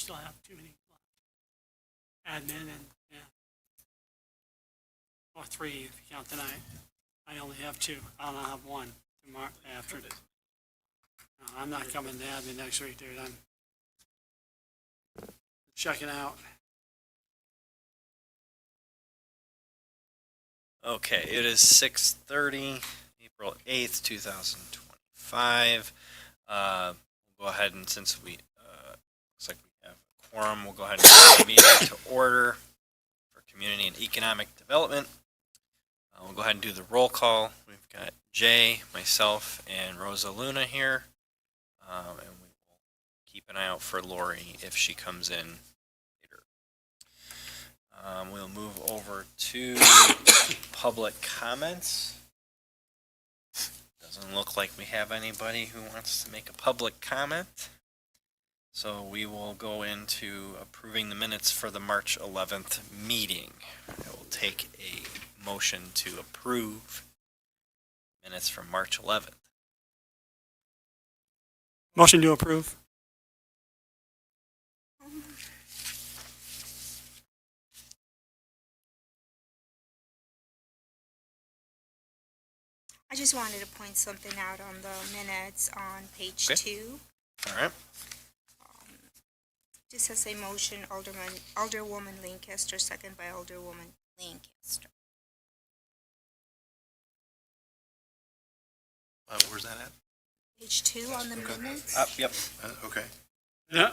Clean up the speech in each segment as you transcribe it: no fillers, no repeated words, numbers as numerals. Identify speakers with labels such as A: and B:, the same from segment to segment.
A: still have 2 meetings left. Admin and, yeah. Or 3 if you count tonight. I only have 2. I'll have 1 tomorrow after this. No, I'm not coming to admin next week, dude. I'm checking out.
B: Okay, it is 6:30, April 8th, 2025. We'll go ahead and since we, looks like we have a quorum, we'll go ahead and call the meeting to order for community and economic development. We'll go ahead and do the roll call. We've got Jay, myself, and Rosa Luna here. And we will keep an eye out for Lori if she comes in later. We'll move over to public comments. Doesn't look like we have anybody who wants to make a public comment. So we will go into approving the minutes for the March 11th meeting. I will take a motion to approve minutes from March 11th.
A: Motion to approve.
C: I just wanted to point something out on the minutes on page
B: Okay.
C: 2.
B: All right.
C: Just has a motion, Alderwoman Lancaster, second by Alderwoman Lancaster.
D: Where's that at?
C: Page 2 on the minutes.
B: Yep.
D: Okay.
A: Yeah.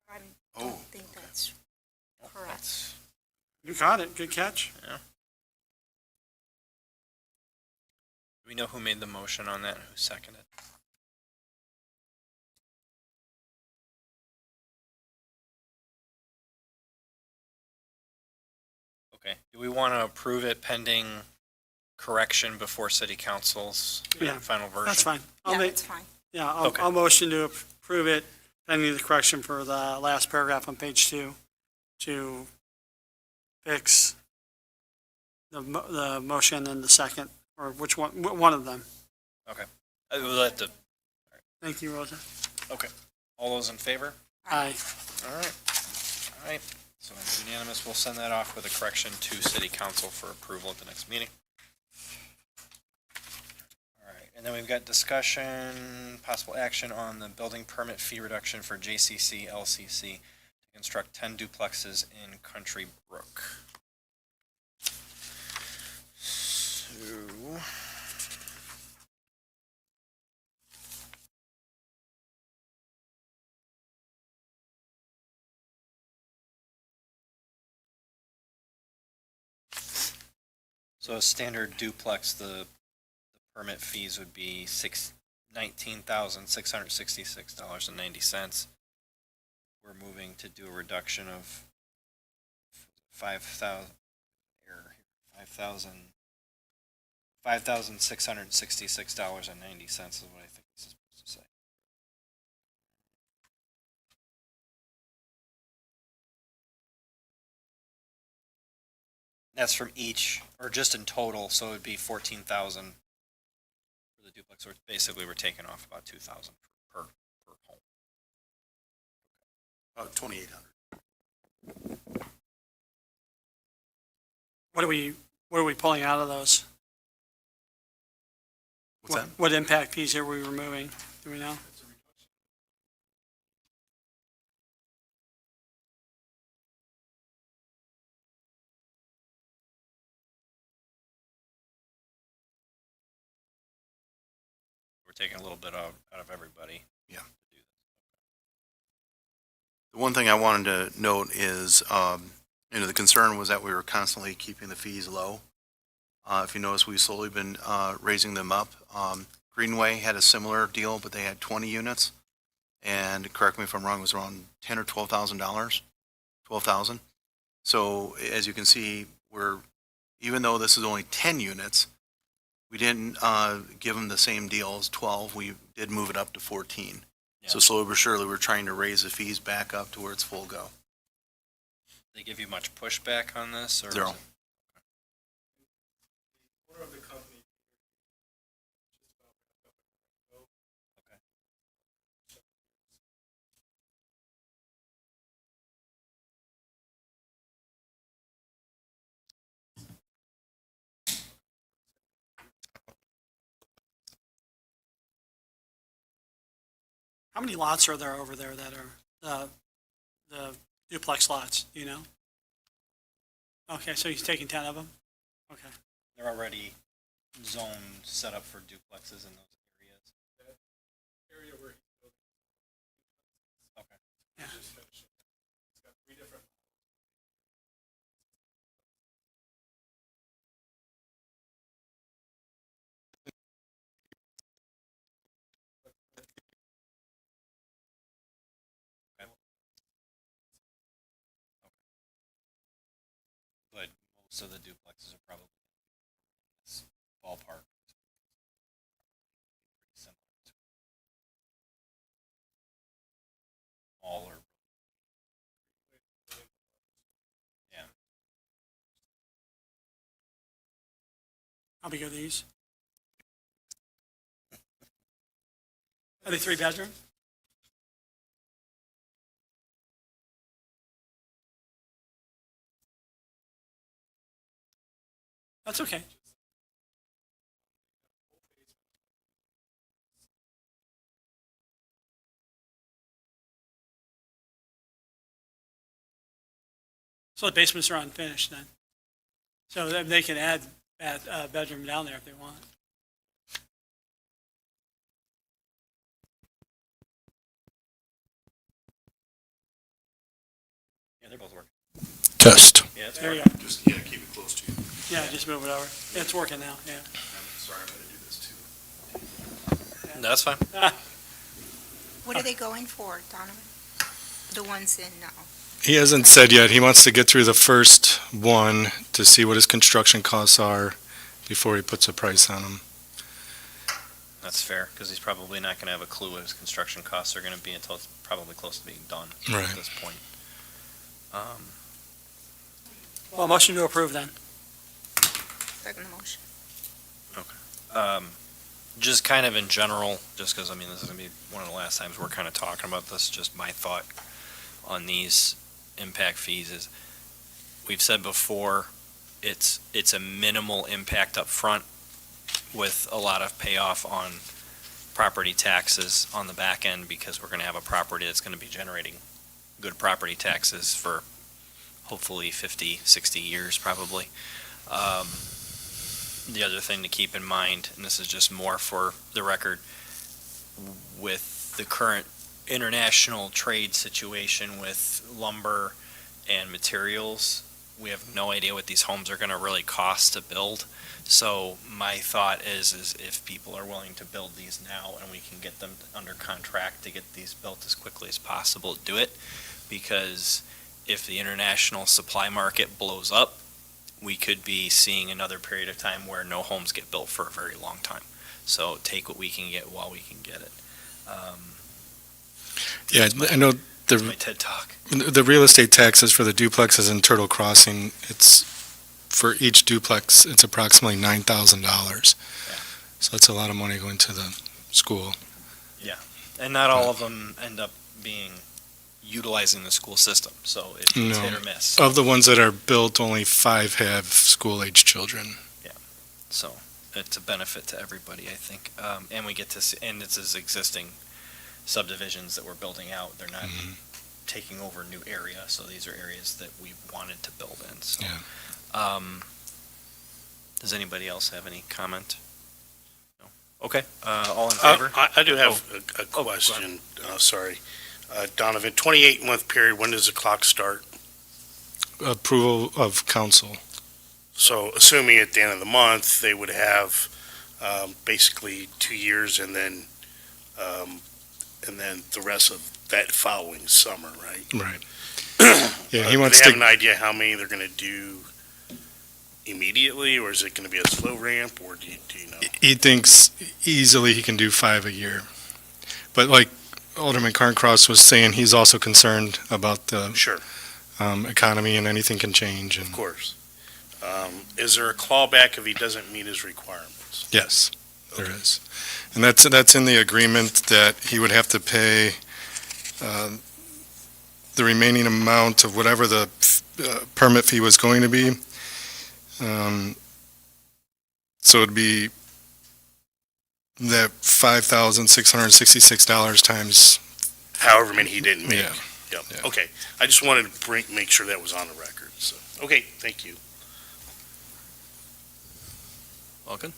C: I
D: Oh,
C: don't think that's correct.
B: That's,
A: You caught it. Good catch.
B: yeah. Do we know who made the motion on that and who seconded? Okay. Do we want to approve it pending correction before city council's
A: Yeah,
B: final version?
A: That's fine.
C: Yeah, that's fine.
A: Yeah, I'll motion to approve it pending the correction for the last paragraph on page 2 to fix the motion and the second, or which one of them.
B: Okay. I will let the,
A: Thank you, Rosa.
B: okay. All those in favor?
A: Aye.
B: All right. All right. So it's unanimous. We'll send that off with a correction to city council for approval at the next meeting. All right. And then we've got discussion, possible action on the building permit fee reduction for JCC LCC to construct 10 duplexes in Country Brook. So, a standard duplex, the permit fees would be $19,666.90. We're moving to do a reduction of $5,666.90 is what I think this is supposed to say. That's from each, or just in total, so it would be 14,000 for the duplex. So basically, we're taking off about 2,000 per home.
D: 2,800.
A: What are we pulling out of those?
D: What's that?
A: What impact fees are we removing? Do we know?
B: We're taking a little bit out of everybody.
D: Yeah. The one thing I wanted to note is, the concern was that we were constantly keeping the fees low. If you notice, we've slowly been raising them up. Greenway had a similar deal, but they had 20 units. And correct me if I'm wrong, it was around $10,000 or $12,000. 12,000. So as you can see, even though this is only 10 units, we didn't give them the same deal as 12. We did move it up to 14.
B: Yeah.
D: So slowly but surely, we're trying to raise the fees back up to where it's full go.
B: They give you much pushback on this? Or
D: Zero.
B: is it-
A: How many lots are there over there that are the duplex lots, do you know? Okay, so he's taking 10 of them? Okay.
B: They're already zoned, set up for duplexes in those areas.
E: Area where he's building.
B: Okay.
A: Yeah.
E: He's just finishing it. It's got 3 different.
B: But most of the duplexes are probably in this ballpark. Pretty similar to all or yeah.
A: How big are these? Are they 3-bedroom? That's okay. So the basements are unfinished then? So they can add a bedroom down there if they want.
B: Yeah, they're both working.
F: Test.
B: Yeah, it's
A: There you
B: working.
A: go.
D: Just, yeah, keep it close to you.
A: Yeah, just move it over. It's working now, yeah.
D: I'm sorry, I'm gonna do this too.
B: That's fine.
C: What are they going for, Donovan? The ones in now?
F: He hasn't said yet. He wants to get through the first one to see what his construction costs are before he puts a price on them.
B: That's fair, because he's probably not going to have a clue what his construction costs are going to be until it's probably close to being done
F: Right.
B: at this point.
A: Well, motion to approve then.
C: Second motion.
B: Just kind of in general, just because, I mean, this is going to be one of the last times we're kind of talking about this, just my thought on these impact fees is, we've said before, it's a minimal impact up front with a lot of payoff on property taxes on the back end, because we're going to have a property that's going to be generating good property taxes for hopefully 50, 60 years probably. The other thing to keep in mind, and this is just more for the record, with the current international trade situation with lumber and materials, we have no idea what these homes are going to really cost to build. So my thought is if people are willing to build these now and we can get them under contract to get these built as quickly as possible, do it. Because if the international supply market blows up, we could be seeing another period of time where no homes get built for a very long time. So take what we can get while we can get it.
F: Yeah, I know
B: That's my TED Talk.
F: the real estate taxes for the duplexes in Turtle Crossing, it's, for each duplex, it's approximately $9,000.
B: Yeah.
F: So that's a lot of money going to the school.
B: And not all of them end up being utilizing the school system, so it's
F: No.
B: hit or miss.
F: Of the ones that are built, only 5 have school-age children.
B: So it's a benefit to everybody, I think. And we get to see, and it's as existing subdivisions that we're building out. They're not
F: Mhm.
B: taking over new area, so these are areas that we wanted to build in. So,
F: Yeah.
B: Does anybody else have any comment? No? Okay, all in favor?
G: I do have a
B: go ahead.
G: question, sorry. Donovan, 28-month period, when does the clock start?
F: Approval of council.
G: So assuming at the end of the month, they would have basically 2 years and then the rest of that following summer, right?
F: Right. Yeah, he
G: Do
F: wants
G: they have
F: to,
G: an idea how many they're going to do immediately, or is it going to be a slow ramp, or do you know?
F: he thinks easily he can do 5 a year. But like Alderman Carncross was saying, he's also concerned about the
G: Sure,
F: economy, and anything can change.
G: of
F: And
G: course. Is there a clawback if he doesn't meet his requirements?
F: yes, there is. And that's in the agreement, that he would have to pay the remaining amount of whatever the permit fee was going to be. So it'd be that $5,666 times,
G: However many he didn't make.
F: yeah.
G: Yep.
F: Yeah.
G: Okay. I just wanted to make sure that was on the record. So, okay, thank you.
B: Welcome.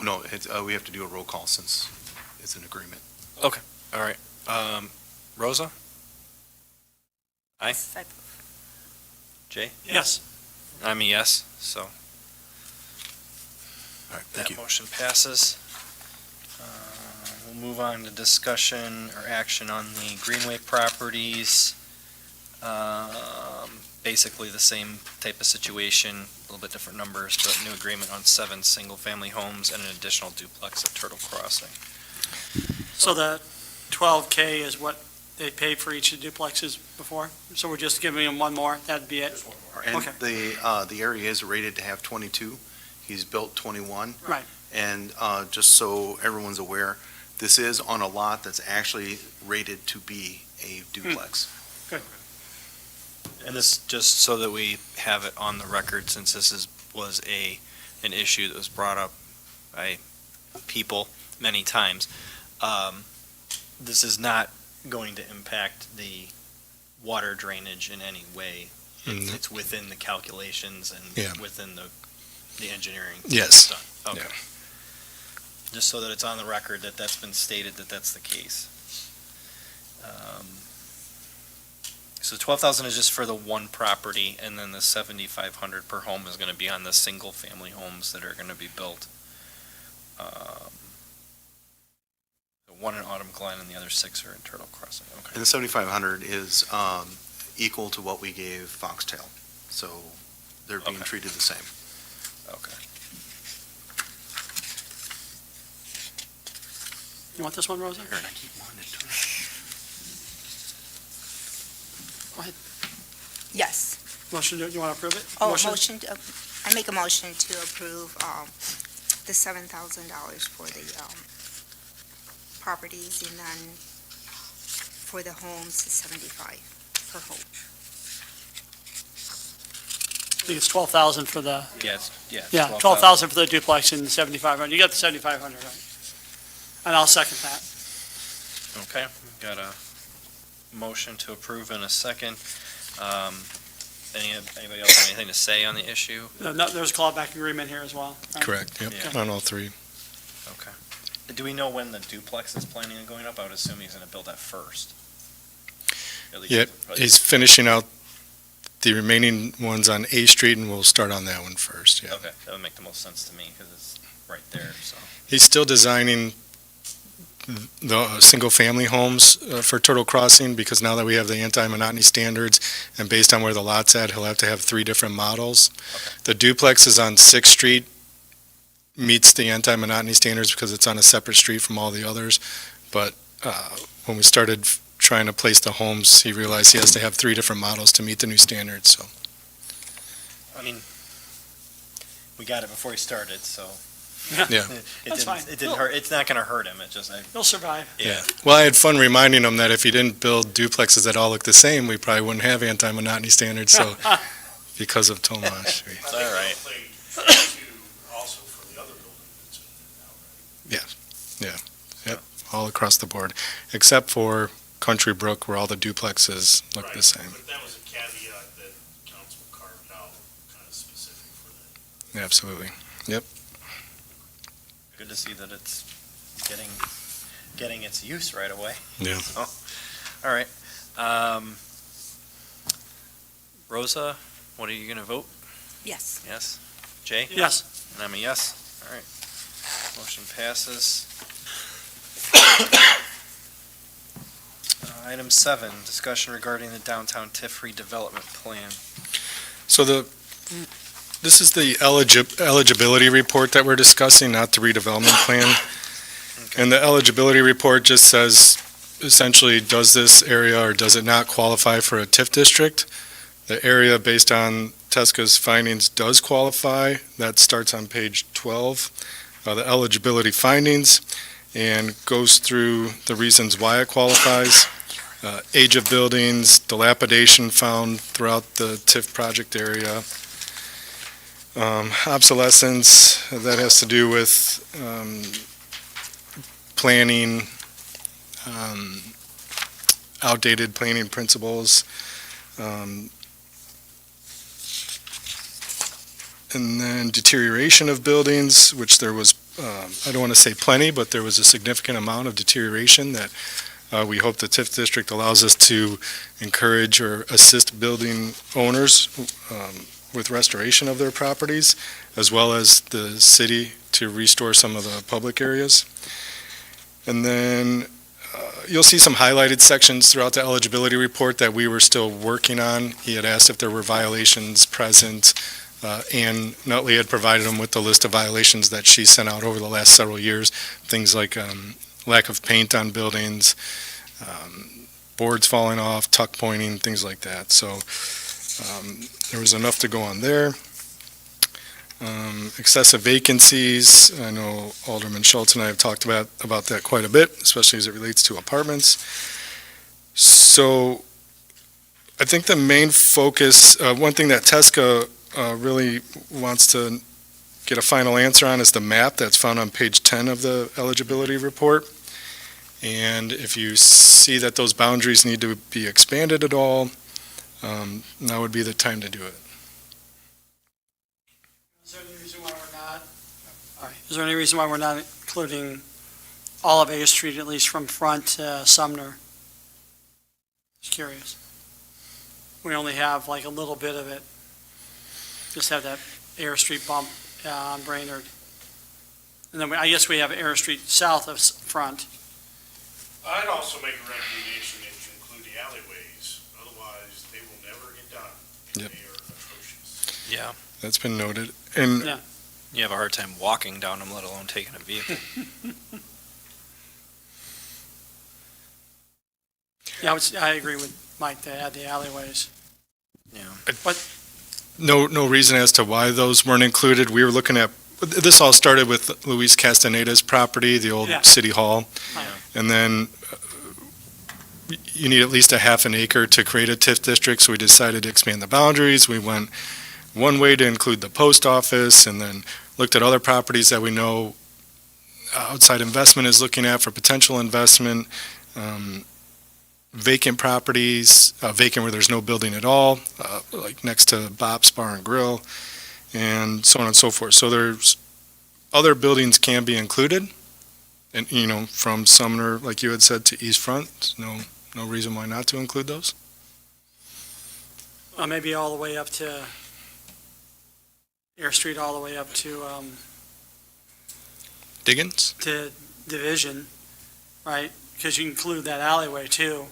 D: No, it's, we have to do a roll call since it's an agreement.
B: All right. Rosa? Aye. Jay?
A: Yes.
B: I'm a yes, so
D: All right,
B: that
D: thank you.
B: motion passes. We'll move on to discussion or action on the Greenway properties. Basically the same type of situation, a little bit different numbers, but new agreement on 7 single-family homes and an additional duplex at Turtle Crossing.
A: So the 12K is what they paid for each of the duplexes before? So we're just giving them one more? That'd be it?
D: And
A: Okay.
D: the area is rated to have 22. He's built 21.
A: Right.
D: And just so everyone's aware, this is on a lot that's actually rated to be a duplex.
B: And this, just so that we have it on the record, since this was an issue that was brought up by people many times, this is not going to impact the water drainage in any way. It's within the calculations and
F: Yeah.
B: within the engineering.
F: Yes.
B: Done. Okay.
F: Yeah.
B: Just so that it's on the record that that's been stated that that's the case. So 12,000 is just for the one property, and then the 7,500 per home is going to be on the single-family homes that are going to be built. The one in Autumn Glen and the other 6 are in Turtle Crossing. Okay.
D: And the 7,500 is equal to what we gave Foxtail. So they're being
B: Okay.
D: treated the same.
B: Okay.
A: You want this one, Rosa?
D: Aaron, I keep wanting to.
C: Yes.
A: Motion, you want to approve it?
C: Oh, motion, I make a motion to approve, the $7,000 for the, properties, and then for the homes, the 75 per home.
A: I think it's 12,000 for the,
B: Yeah,
A: 12,000 for the duplex and 7,500. You got the 7,500, right? And I'll second that.
B: Okay, got a motion to approve in a second. Anybody else have anything to say on the issue?
A: No, there's a clawback agreement here as well. right?
F: Correct, yep,
B: Yeah.
F: on all three.
B: Okay. Do we know when the duplex is planning on going up? I would assume he's going to build that first. At least
F: Yeah,
B: probably-
F: he's finishing out the remaining ones on A Street, and we'll start on that one first, yeah.
B: Okay, that would make the most sense to me because it's right there, so.
F: He's still designing the single-family homes for Turtle Crossing, because now that we have the anti-monotony standards, and based on where the lot's at, he'll have to have 3 different models.
B: Okay.
F: The duplex is on 6th Street, meets the anti-monotony standards because it's on a separate street from all the others. But when we started trying to place the homes, he realized he has to have 3 different models to meet the new standards, so.
B: I mean, we got it before he started, so.
F: Yeah.
A: That's fine.
B: It didn't hurt, it's not going to hurt him, it just,
A: He'll survive.
B: yeah.
F: Well, I had fun reminding him that if he didn't build duplexes that all look the same, we probably wouldn't have anti-monotony standards, so, because of Tomasz.
B: It's all right.
G: Also for the other building that's in there now, right?
F: All across the board, except for Country Brook, where all the duplexes look the
G: Right,
F: same.
G: But that was a caveat that council carved out, kind of specific for that.
F: Absolutely.
B: Good to see that it's getting its use right away.
F: Yeah.
B: So, all right. Rosa, what are you going to vote?
C: Yes.
B: Yes? Jay?
A: Yes.
B: And I'm a yes. All right. Motion passes. Item 7, discussion regarding the downtown TIF redevelopment plan.
F: So this is the eligibility report that we're discussing, not the redevelopment plan. And the eligibility report just says, essentially, does this area or does it not qualify for a TIF district? The area, based on Tesca's findings, does qualify. That starts on page 12, the eligibility findings, and goes through the reasons why it qualifies. Age of buildings, dilapidation found throughout the TIF project area. Obsolescence, that has to do with planning, outdated planning principles. And then deterioration of buildings, which there was, I don't want to say plenty, but there was a significant amount of deterioration that we hope the TIF district allows us to encourage or assist building owners with restoration of their properties, as well as the city to restore some of the public areas. And then you'll see some highlighted sections throughout the eligibility report that we were still working on. He had asked if there were violations present. Ann Nutley had provided him with the list of violations that she sent out over the last several years, things like lack of paint on buildings, boards falling off, tuck pointing, things like that. So there was enough to go on there. Excessive vacancies, I know Alderman Schulz and I have talked about that quite a bit, especially as it relates to apartments. So I think the main focus, one thing that Tesca really wants to get a final answer on is the map that's found on page 10 of the eligibility report. And if you see that those boundaries need to be expanded at all, now would be the time to do it.
A: Is there any reason why we're not, all right, is there any reason why we're not including all of A Street, at least from front to Sumner? Just curious. We only have like a little bit of it. Just have that Air Street bump on Brainerd. And then I guess we have Air Street south of front.
G: I'd also make a recommendation that you include the alleyways, otherwise they will never get done.
F: Yep.
G: They are atrocious.
B: Yeah.
F: That's been noted. And
A: Yeah.
B: You have a hard time walking down them, let alone taking a vehicle.
A: Yeah, I agree with Mike to add the alleyways.
B: Yeah.
F: no reason as to why those weren't included. We were looking at, this all started with Luis Castaneda's property, the old
A: Yeah.
F: city hall.
A: Yeah.
F: And then you need at least a half an acre to create a TIF district, so we decided to expand the boundaries. We went one way to include the post office, and then looked at other properties that we know outside investment is looking at for potential investment, vacant properties, vacant where there's no building at all, like next to Bob's Bar and Grill, and so on and so forth. So there's other buildings can be included, and from Sumner, like you had said, to East Front. No reason why not to include those.
A: Maybe all the way up to Air Street, all the way up to
F: Diggins?
A: Division, right? Because you include that alleyway too.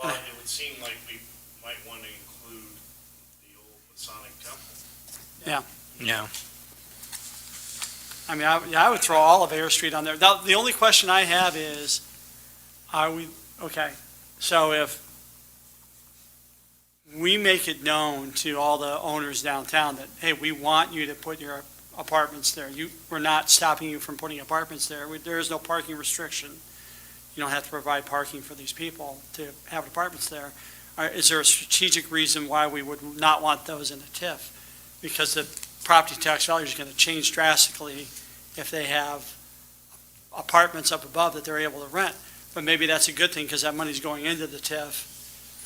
G: Well, it would seem like we might want to include the old Masonic Temple.
B: Yeah.
A: I mean, I would throw all of Air Street on there. Now, the only question I have is, so if we make it known to all the owners downtown that, hey, we want you to put your apartments there. We're not stopping you from putting apartments there. There is no parking restriction. You don't have to provide parking for these people to have apartments there. Is there a strategic reason why we would not want those in the TIF? Because the property tax value is going to change drastically if they have apartments up above that they're able to rent. But maybe that's a good thing because that money's going into the TIF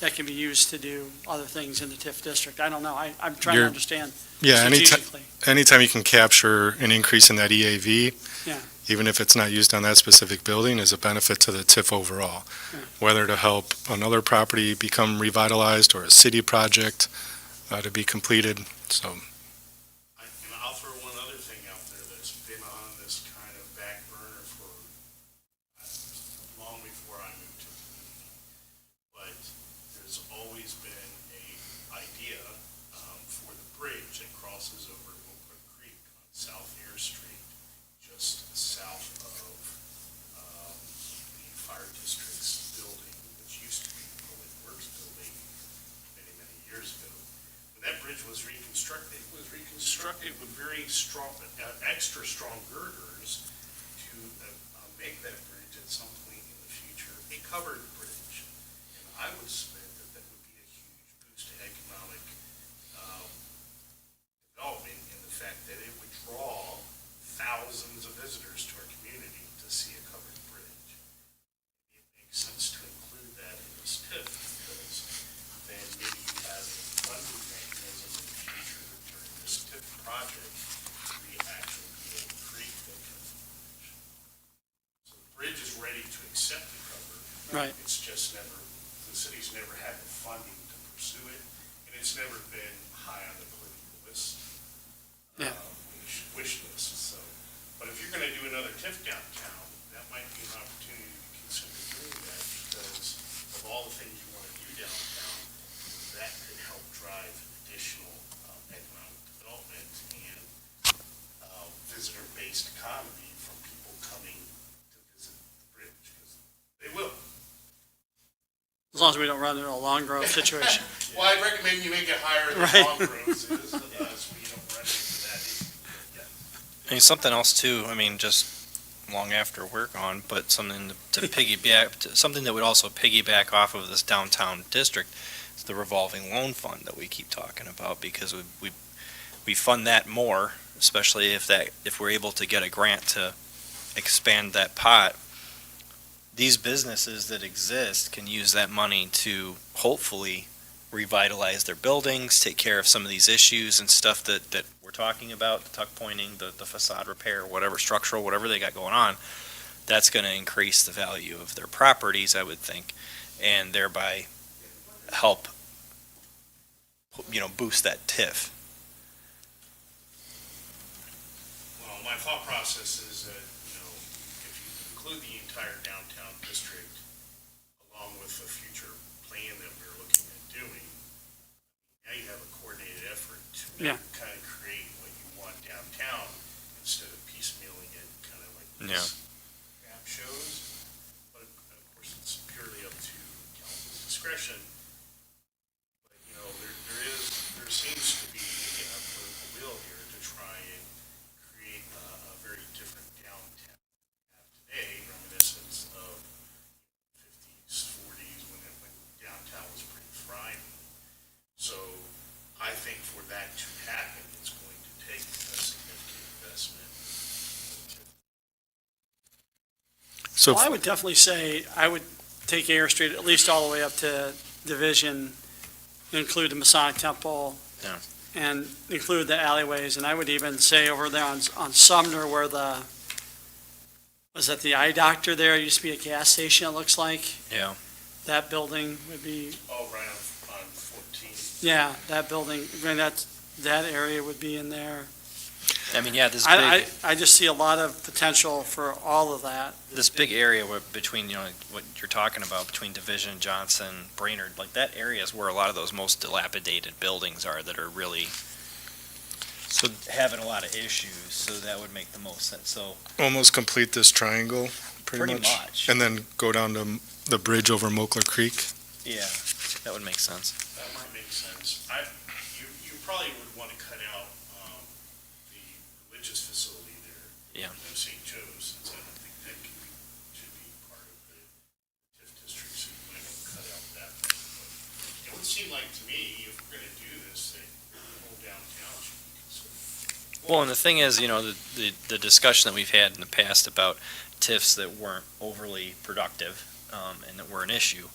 A: that can be used to do other things in the TIF district. I don't know. I'm trying to understand
F: Yeah,
A: strategically.
F: anytime you can capture an increase in that EAV,
A: Yeah.
F: even if it's not used on that specific building, is a benefit to the TIF overall.
A: Yeah.
F: Whether to help another property become revitalized or a city project to be completed. So
G: And I'll throw one other thing out there that's been on this kind of back burner for long before I moved to the community. But there's always been a idea for the bridge that crosses over Oak Creek on South Air Street, just south of the fire district's building, which used to be the Public Works building many, many years ago. When that bridge was reconstructed, it was reconstructed with very strong, extra strong girders to make that bridge at some point in the future a covered bridge. And I would submit that that would be a huge boost to economic development in the fact that it would draw thousands of visitors to our community to see a covered
A: Right.
G: It's just never, the city's never had the funding to pursue it, and it's never been high on the political list.
A: Yeah.
G: Wish list, so. But if you're gonna do another TIF downtown, that might be an opportunity to consider doing that, because of all the things you wanna do downtown, that could help drive additional economic development and visitor-based economy from people coming to visit the bridge, because they will.
A: As long as we don't run into a long growth situation.
G: Well, I'd recommend you make it higher than
A: Right.
G: long roads is, so you don't run into that issue. Yeah.
B: I mean, something else too, I mean, just long after we're gone, but something to piggyback, something that would also piggyback off of this downtown district is the revolving loan fund that we keep talking about, because we fund that more, especially if we're able to get a grant to expand that pot. These businesses that exist can use that money to hopefully revitalize their buildings, take care of some of these issues and stuff that we're talking about, the tuck pointing, the facade repair, whatever, structural, whatever they got going on. That's going to increase the value of their properties, I would think, and thereby help, boost that TIF.
G: Well, my thought process is that, if you include the entire downtown district along with the future plan that we're looking at doing, now you have a coordinated effort to
A: Yeah.
G: kind of create what you want downtown instead of piecemealing it kind of like
B: Yeah.
G: this map shows. But of course, it's purely up to council's discretion. But, there seems to be a political will here to try and create a very different downtown we have today, reminiscence of 50s, 40s, when downtown was pretty thriving. So I think for that to happen, it's going to take a significant investment.
F: So,
A: Well, I would definitely say, I would take Air Street at least all the way up to Division, include the Masonic Temple.
B: Yeah.
A: And include the alleyways, and I would even say over there on Sumner where was that the eye doctor there, used to be a gas station, it looks like.
B: Yeah.
A: That building would be,
G: Oh, right on 14.
A: yeah, that building, I mean, that area would be in there.
B: I mean, yeah, this big,
A: I just see a lot of potential for all of that.
B: this big area between, what you're talking about, between Division, Johnson, Brainerd, like that area is where a lot of those most dilapidated buildings are that are really having a lot of issues, so that would make the most sense, so.
F: almost complete this triangle, pretty
B: Pretty
F: much.
B: much.
F: And then go down to the bridge over Moller Creek.
B: Yeah, that would make sense.
G: That might make sense. You probably would want to cut out the religious facility there.
B: Yeah.
G: St. Joe's, since I don't think that should be part of the TIF district, so you might want to cut out that one. But it would seem like to me, if we're going to do this, that the whole downtown should be considered.
B: Well, and the thing is, the discussion that we've had in the past about TIFs that weren't overly productive, and that were an issue.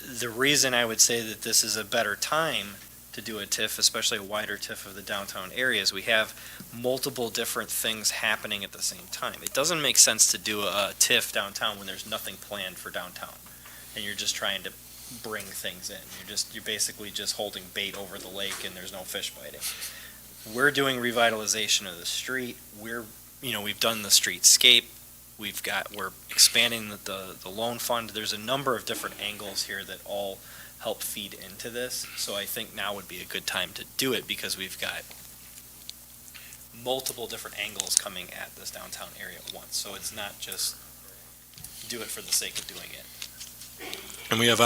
B: The reason I would say that this is a better time to do a TIF, especially a wider TIF of the downtown area, is we have multiple different things happening at the same time. It doesn't make sense to do a TIF downtown when there's nothing planned for downtown, and you're just trying to bring things in. You're basically just holding bait over the lake and there's no fish biting. We're doing revitalization of the street. We've done the streetscape. We're expanding the loan fund. There's a number of different angles here that all help feed into this. So I think now would be a good time to do it because we've got multiple different angles coming at this downtown area at once. So it's not just do it for the sake of doing it.
F: And we have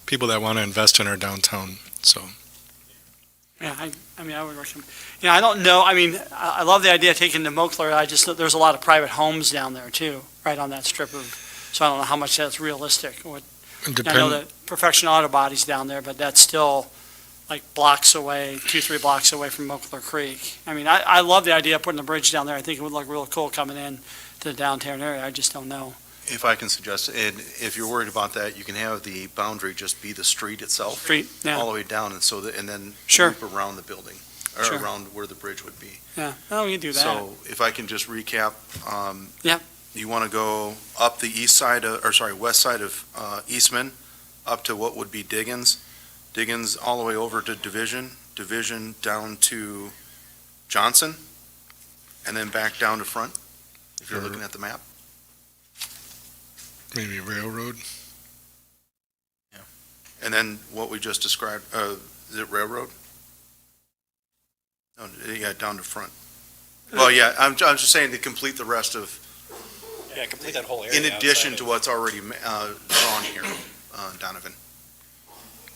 F: people that want to invest in our downtown, so.
A: Yeah, I mean, I would recommend, I don't know, I love the idea of taking the Moller, there's a lot of private homes down there too, right on that strip so I don't know how much that's realistic. I know that Perfection Auto Body's down there, but that's still like blocks away, 2-3 blocks away from Moller Creek. I love the idea of putting a bridge down there. I think it would look real cool coming in to the downtown area. I just don't know.
D: If I can suggest, and if you're worried about that, you can have the boundary just be the street itself,
A: Street,
D: all
A: yeah,
D: the way down, and then
A: Sure.
D: loop around the building, or
A: Sure.
D: around where the bridge would be.
A: yeah. Oh, you do that.
D: So if I can just recap,
A: Yep.
D: You want to go up the east side, west side of Eastman, up to what would be Diggins, Diggins all the way over to Division, Division down to Johnson, and then back down to Front, if you're looking at the map.
F: Maybe Railroad.
D: And then what we just described, is it Railroad? No, yeah, down to Front. Well, yeah, I'm just saying to complete the rest of,
B: Yeah, complete that whole area.
D: in addition to what's already drawn here, Donovan.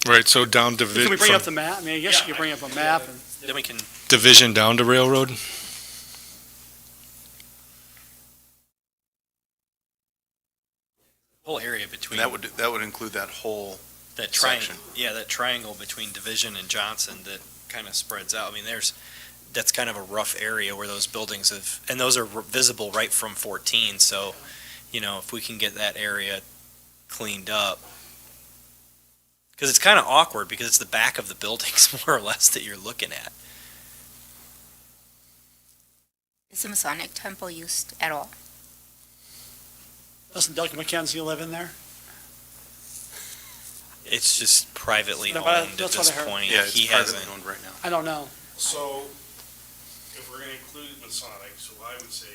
F: Right, so down
A: Can we bring
F: from
A: up the map? I mean, I guess you could bring up a map. And
B: Then we can,
F: Division down to Railroad.
B: whole area between.
D: And that would include that whole
B: That triangle,
D: section.
B: yeah, that triangle between Division and Johnson that kind of spreads out. I mean, that's kind of a rough area where those buildings have, and those are visible right from 14, so, if we can get that area cleaned up. Because it's kind of awkward, because it's the back of the buildings, more or less, that you're looking at.
C: Is the Masonic Temple used at all?
A: Doesn't Doug McKenzie live in there?
B: It's just privately
A: No,
B: owned
A: but
B: at
A: that's what
B: this
A: I heard.
B: point.
D: Yeah, it's
B: He
D: privately
B: hasn't.
D: owned right now.
A: I don't know.
G: So, if we're gonna include Masonic, so I would say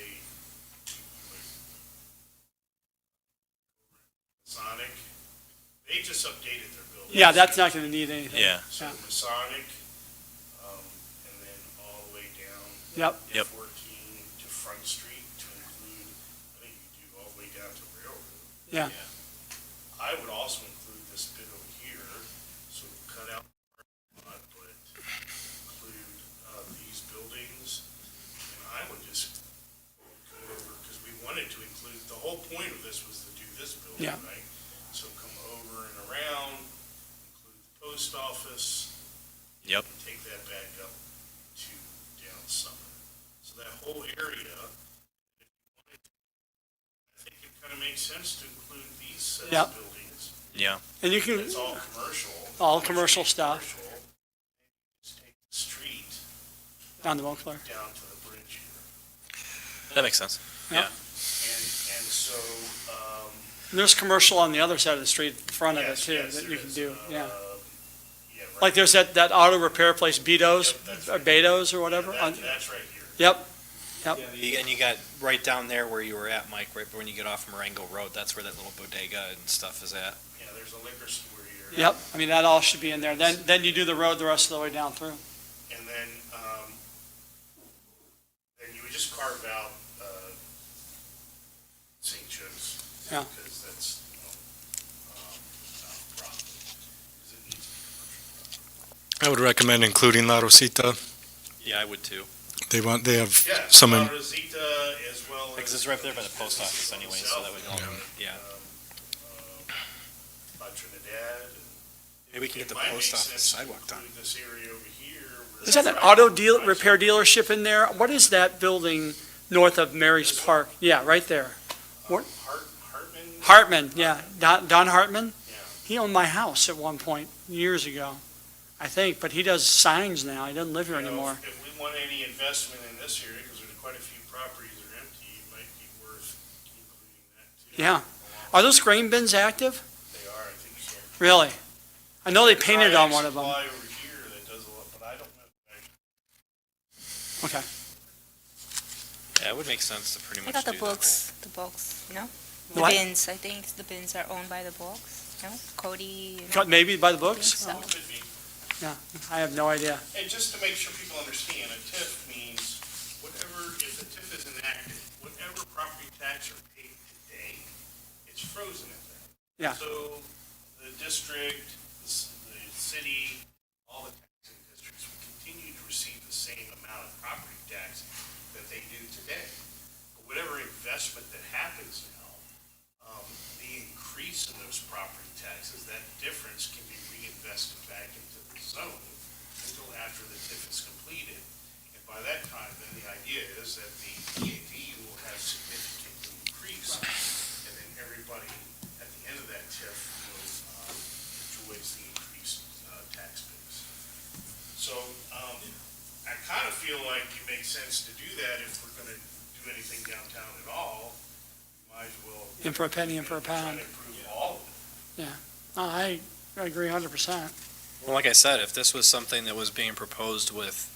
G: Masonic, they just updated their building.
A: Yeah, that's not going to need anything.
B: Yeah.
G: So
A: Yeah.
G: Masonic, and then all the way down.
A: Yep.
B: Yep.
G: 14 to Front Street to include, I think you do all the way down to Railroad.
A: Yeah.
G: I would also include this bit over here, so cut out the parking lot, but include these buildings. And I would just go over, because we wanted to include, the whole point of this was to do this building,
A: Yeah.
G: right? So come over and around, include the post office.
B: Yep.
G: And take that back up to down Summer. So that whole area, if you wanted to, I think it kind of makes sense to include these sets
A: Yep.
G: of buildings.
B: Yeah.
A: And you can,
G: It's all commercial.
A: All commercial stuff.
G: Commercial. Just take the street
A: down the Montclair.
G: down to the bridge here.
B: That makes sense.
A: Yep.
B: Yeah.
G: And so,
A: And there's commercial on the other side of the street, in front of it
G: yes,
A: too,
G: yes,
A: that
G: there
A: you can
G: is,
A: do, yeah.
G: yeah, right.
A: Like there's that auto repair place, Beto's,
G: Yep, that's
A: or
G: right.
A: Beto's or whatever.
G: That's right here.
A: Yep,
B: And you got right down there where you were at, Mike, right when you get off Marengo Road, that's where that little bodega and stuff is at.
G: Yeah, there's a liquor store here.
A: yep. I mean, that all should be in there. Then you do the road the rest of the way down through.
G: And then you would just carve out St. Joe's.
A: Yeah.
G: Because that's, profit. Because it needs to be commercial.
F: I would recommend including La Rosita.
B: Yeah, I would too.
F: They have
G: Yeah,
F: some,
G: La Rosita as well as.
B: Because it's right there by the post office anyway, so that would all, yeah.
G: By Trinidad. and
B: Maybe we can get
G: it
B: the
G: might
B: post
G: make
B: office
G: sense to
B: sidewalk done.
G: include this area over here. where
A: Is that an
G: it's
A: auto
G: right-
A: repair dealership in there? What is that building north of Mary's Park? Yeah, right there.
G: Hartman?
A: Hartman, yeah. Don Hartman?
G: Yeah.
A: He owned my house at one point, years ago, I think, but he does signs now. He doesn't live here
G: You know,
A: anymore.
G: If we want any investment in this area, because there's quite a few properties that are empty, it might be worth including that too.
A: Yeah. Are those grain bins active?
G: They are, I think so.
A: Really? I know they painted on one of them.
G: Supply over here that does a lot, but I don't know.
A: Okay.
B: Yeah, it would make sense to pretty
C: I
B: much
C: thought
B: do
C: the
B: that whole-
C: books, The
A: What?
C: bins, I think the bins are owned by the books, no? Cody?
A: Maybe by the
C: I think
A: books?
C: so.
G: Could be.
A: Yeah, I have no idea.
G: And just to make sure people understand, a TIF means whatever, if the TIF is enacted, whatever property tax are paid today, it's frozen in there.
A: Yeah.
G: So the district, the city, all the taxing districts will continue to receive the same amount of property tax that they do today. But whatever investment that happens now, the increase in those property taxes, that difference can be reinvested back into the zone until after the TIF is completed. And by that time, then the idea is that the PAD will have significantly increased, and then everybody at the end of that TIF will enjoys the increased tax base. So I kind of feel like it makes sense to do that if we're going to do anything downtown at all, might as well.
A: In for a penny, in for a
G: Try
A: pound.
G: to improve all of it.
A: I agree 100%.
B: Well, like I said, if this was something that was being proposed with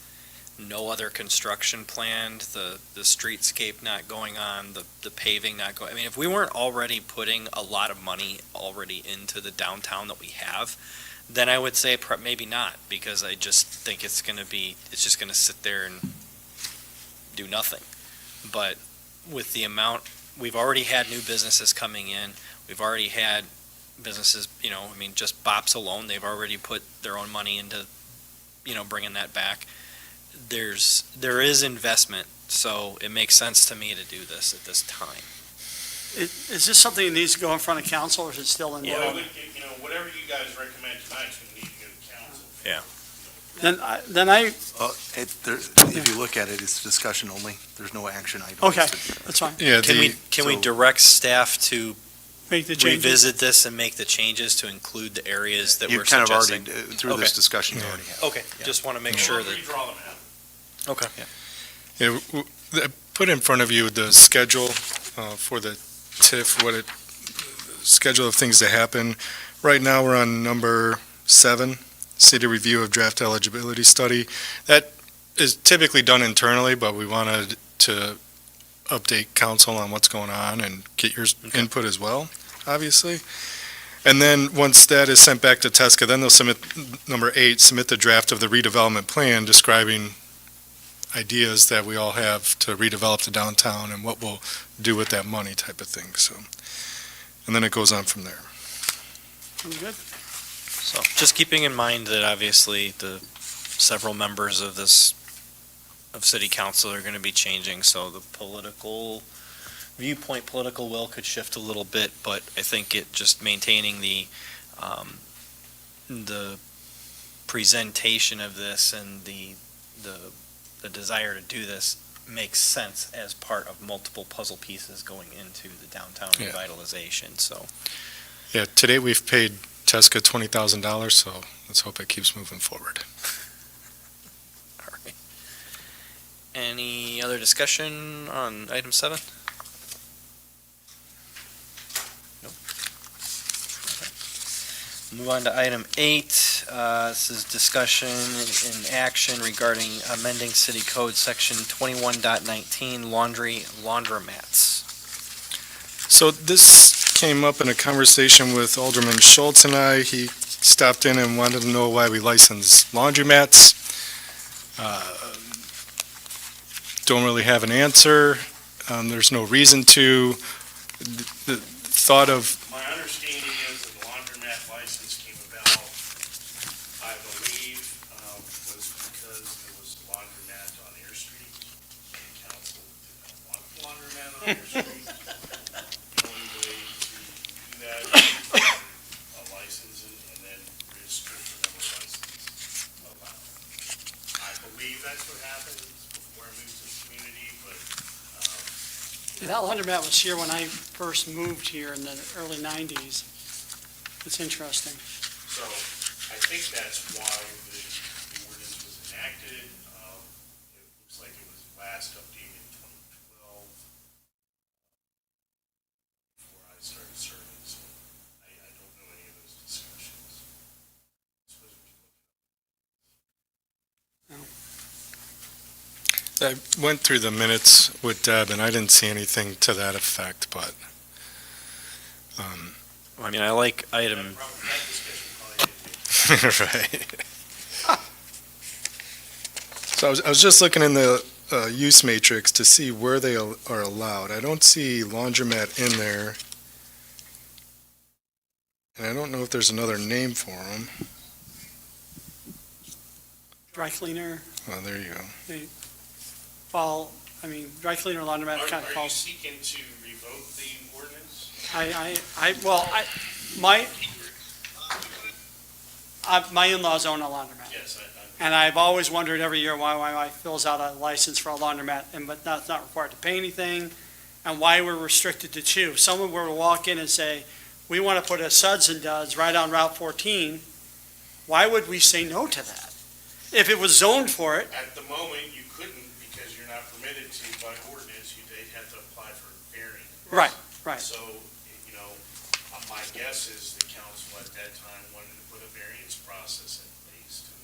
B: no other construction planned, the streetscape not going on, the paving not going, I mean, if we weren't already putting a lot of money already into the downtown that we have, then I would say maybe not, because I just think it's just gonna sit there and do nothing. But with the amount, we've already had new businesses coming in, we've already had businesses, I mean, just Bops alone, they've already put their own money into, bringing that back. There is investment, so it makes sense to me to do this at this time.
A: Is this something that needs to go in front of council, or is it still in?
G: Well, whatever you guys recommend tonight's gonna need to go to council.
B: Yeah.
D: If you look at it, it's discussion only. There's no action items.
A: Okay, that's fine.
F: Yeah,
B: Can we direct staff to
A: Make the changes.
B: revisit this and make the changes to include the areas that
D: You
B: we're
D: kind of already,
B: suggesting?
D: through this
B: Okay.
D: discussion, you
F: Yeah.
D: already have.
B: Okay, just want to make sure that,
G: Redraw them out.
B: okay.
F: Yeah, I put in front of you the schedule for the TIF, schedule of things to happen. Right now, we're on number 7, city review of draft eligibility study. That is typically done internally, but we wanted to update council on what's going on and get your input as well, obviously. And then, once that is sent back to TESCA, then they'll submit, number 8, submit the draft of the redevelopment plan describing ideas that we all have to redevelop the downtown and what we'll do with that money type of thing, so. And then it goes on from there.
A: Sounds good.
B: So, just keeping in mind that obviously the several members of city council are going to be changing, so the political will could shift a little bit, but I think it just maintaining the presentation of this and the desire to do this makes sense as part of multiple puzzle pieces going into the downtown
F: Yeah.
B: revitalization, so.
F: Yeah, today we've paid TESCA $20,000, so let's hope it keeps moving forward.
B: All right. Any other discussion on item 7? No. Okay. Move on to item 8. This is discussion and action regarding amending city code section 21.19 laundromats.
F: So this came up in a conversation with Alderman Schulz and I. He stopped in and wanted to know why we license laundromats. Don't really have an answer. There's no reason to. The thought of,
G: My understanding is that the laundromat license came about, I believe, was because there was a laundromat on Air Street, and council did not want the laundromat on Air Street. The only way to do that is a license and then restrict the number of licenses allowed. I believe that's what happened before I moved to the community, but,
A: That laundromat was here when I first moved here in the early 90s. It's interesting.
G: so I think that's why the ordinance was enacted. It looks like it was last updated in 2012 before I started serving, so I don't know any of those discussions. Suppose we should look
F: I went through the minutes with Deb, and I didn't see anything to that effect, but,
B: I mean, I like item,
G: that discussion probably didn't
F: right. So I was just looking in the use matrix to see where they are allowed. I don't see laundromat in there. And I don't know if there's another name for them.
A: Dry cleaner,
F: Oh, there you go.
A: dry cleaner, laundromat kind of
G: Are you
A: falls.
G: seeking to revoke the ordinance?
A: My in-laws own a laundromat.
G: Yes,
A: And I've always wondered every year why my wife fills out a license for a laundromat, but that's not required to pay anything, and why we're restricted to 2. If someone were to walk in and say, we want to put a Suds and Duds right on Route 14, why would we say no to that? If it was zoned for it,
G: At the moment, you couldn't because you're not permitted to by ordinance, they'd have to apply for a variance.
A: Right, right.
G: So, my guess is the council at that time wanted to put a variance process in place to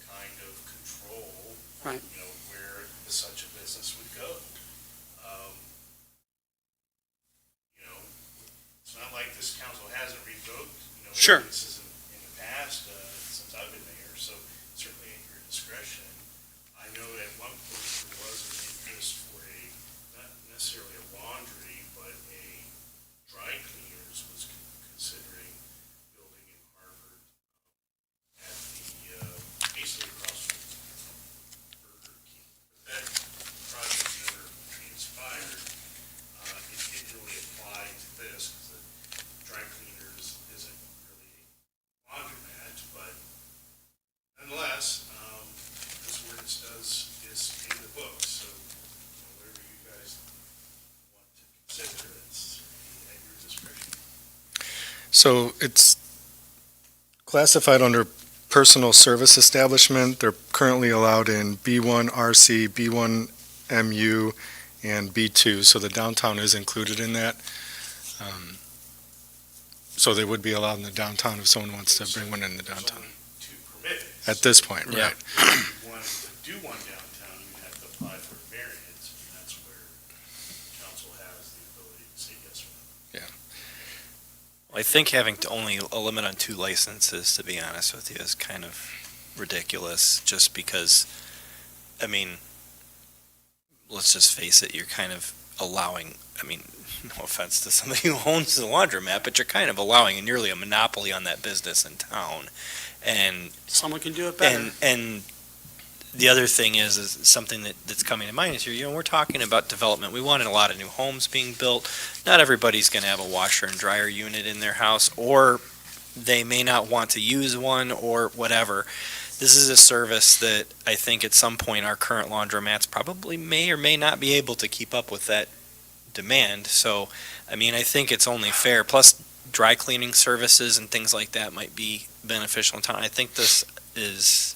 G: kind of control,
A: Right.
G: where such a business would go. It's not like this council hasn't revoked,
A: Sure.
G: ordinances in the past, since I've been mayor, so certainly at your discretion. I know at one point there was an interest for not necessarily a laundry, but a dry cleaners was considering building in Harvard at basically across from Burger King. But that project never transpired. It didn't really apply to this because the dry cleaners isn't really a laundromat, but nonetheless, this ordinance is in the book, so whatever you guys want to consider, it's at your discretion.
F: So it's classified under personal service establishment. They're currently allowed in B1 RC, B1 MU, and B2, so the downtown is included in that. So they would be allowed in the downtown if someone wants to bring one in the
G: There's
F: downtown.
G: only two permitted.
F: At this point,
B: Yeah.
F: right?
G: If you wanted to do one downtown, you'd have to apply for a variance, and that's where the council has the ability to say yes or no.
B: I think having to only a limit on 2 licenses, to be honest with you, is kind of ridiculous, just because, I mean, let's just face it, you're kind of allowing, no offense to somebody who owns the laundromat, but you're kind of allowing nearly a monopoly on that business in town. And
A: Someone can do it better.
B: And the other thing is something that's coming to mind is here, we're talking about development. We want a lot of new homes being built. Not everybody's going to have a washer and dryer unit in their house, or they may not want to use one, or whatever. This is a service that I think at some point our current laundromats probably may or may not be able to keep up with that demand. So, I think it's only fair. Plus, dry cleaning services and things like that might be beneficial in town. I think this is,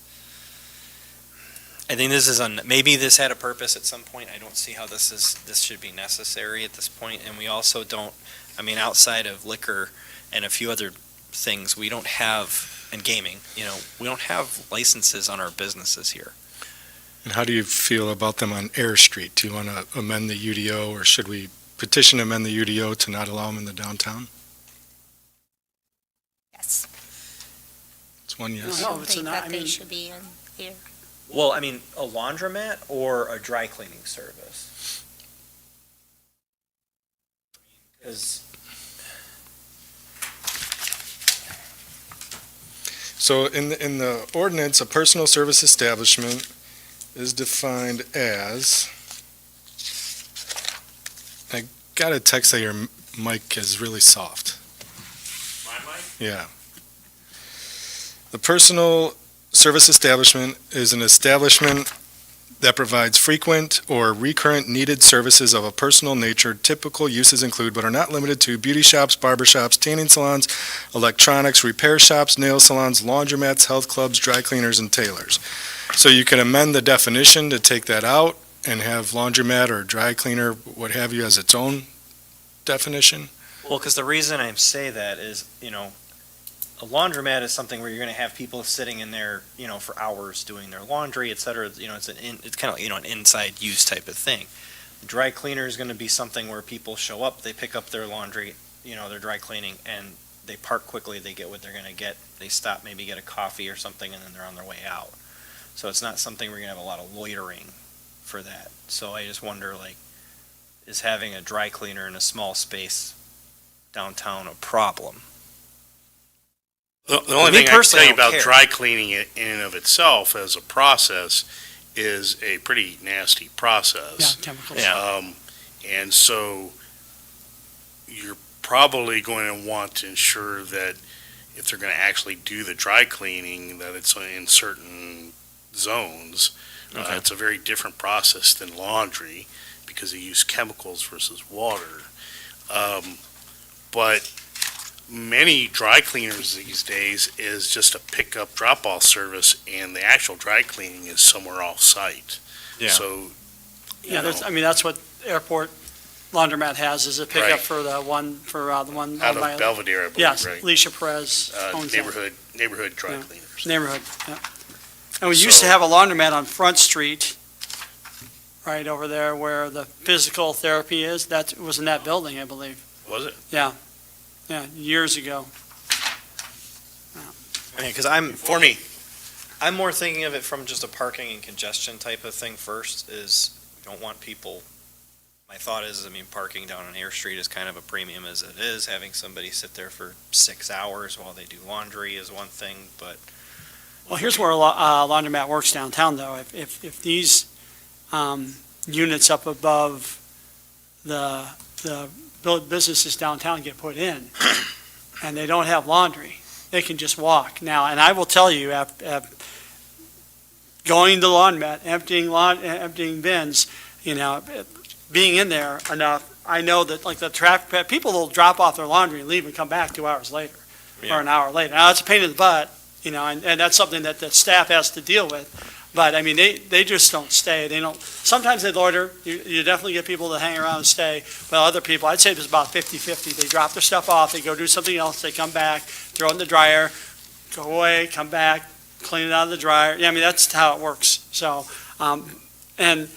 B: maybe this had a purpose at some point. I don't see how this should be necessary at this point. And we also don't, outside of liquor and a few other things, we don't have, and gaming, we don't have licenses on our businesses here.
F: And how do you feel about them on Air Street? Do you want to amend the UDO, or should we petition amend the UDO to not allow them in the downtown?
C: Yes.
F: It's one
C: I
F: yes.
A: No,
C: don't
A: it's
C: think
A: not-
C: that they should be in here.
B: Well, a laundromat or a dry cleaning service? Because
F: So in the ordinance, a personal service establishment is defined as, I got a text that your mic is really soft.
G: My mic?
F: Yeah. The personal service establishment is an establishment that provides frequent or recurrent needed services of a personal nature. Typical uses include, but are not limited to, beauty shops, barber shops, tanning salons, electronics, repair shops, nail salons, laundromats, health clubs, dry cleaners, and tailors. So you can amend the definition to take that out and have laundromat or dry cleaner, what have you, as its own definition.
B: Well, because the reason I say that is, a laundromat is something where you're going to have people sitting in there, for hours doing their laundry, et cetera. It's kind of, an inside use type of thing. Dry cleaner is going to be something where people show up, they pick up their laundry, their dry cleaning, and they park quickly, they get what they're going to get. They stop, maybe get a coffee or something, and then they're on their way out. So it's not something we're going to have a lot of loitering for that. So I just wonder, is having a dry cleaner in a small space downtown a problem?
G: The only
B: Me
G: thing I can
B: personally,
G: tell you
B: I don't
G: about
B: care.
G: dry cleaning in and of itself as a process is a pretty nasty
A: Yeah,
G: process.
A: chemicals.
B: Yeah.
G: And so you're probably going to want to ensure that if they're going to actually do the dry cleaning, that it's in certain zones.
B: Okay.
G: It's a very different process than laundry because they use chemicals versus water. But many dry cleaners these days is just a pickup drop-off service, and the actual dry cleaning is somewhere off-site.
B: Yeah.
G: So
A: Yeah, that's, I mean, that's what airport laundromat has, is a pickup
G: Right.
A: for the one
G: Out
A: owned
G: of
A: by-
G: Belvedere, I believe,
A: Yes,
G: right?
A: Alicia Perez owns that.
G: Neighborhood dry
A: Yeah.
G: cleaners.
A: Neighborhood, yeah. And we used to
G: So-
A: have a laundromat on Front Street, right over there where the physical therapy is. That was in that building, I believe.
G: Was it?
A: Yeah, years ago.
B: I mean, because I'm more thinking of it from just a parking and congestion type of thing first, is we don't want people, my thought is, I mean, parking down on Air Street is kind of a premium as it is. Having somebody sit there for 6 hours while they do laundry is one thing, but
A: Well, here's where a laundromat works downtown, though. If these units up above the businesses downtown get put in, and they don't have laundry, they can just walk. Now, and I will tell you, going to the laundromat, emptying bins, you know, being in there enough, I know that, like, the traffic, people will drop off their laundry and leave and come back 2 hours later,
B: Yeah.
A: or an hour later. Now, it's a pain in the butt, you know, and that's something that the staff has to deal with. But, I mean, they just don't stay. They don't, sometimes they loiter. You definitely get people to hang around and stay. But other people, I'd say it's about 50-50. They drop their stuff off, they go do something else, they come back, throw it in the dryer, go away, come back, clean it out of the dryer. Yeah, I mean, that's how it works. So, and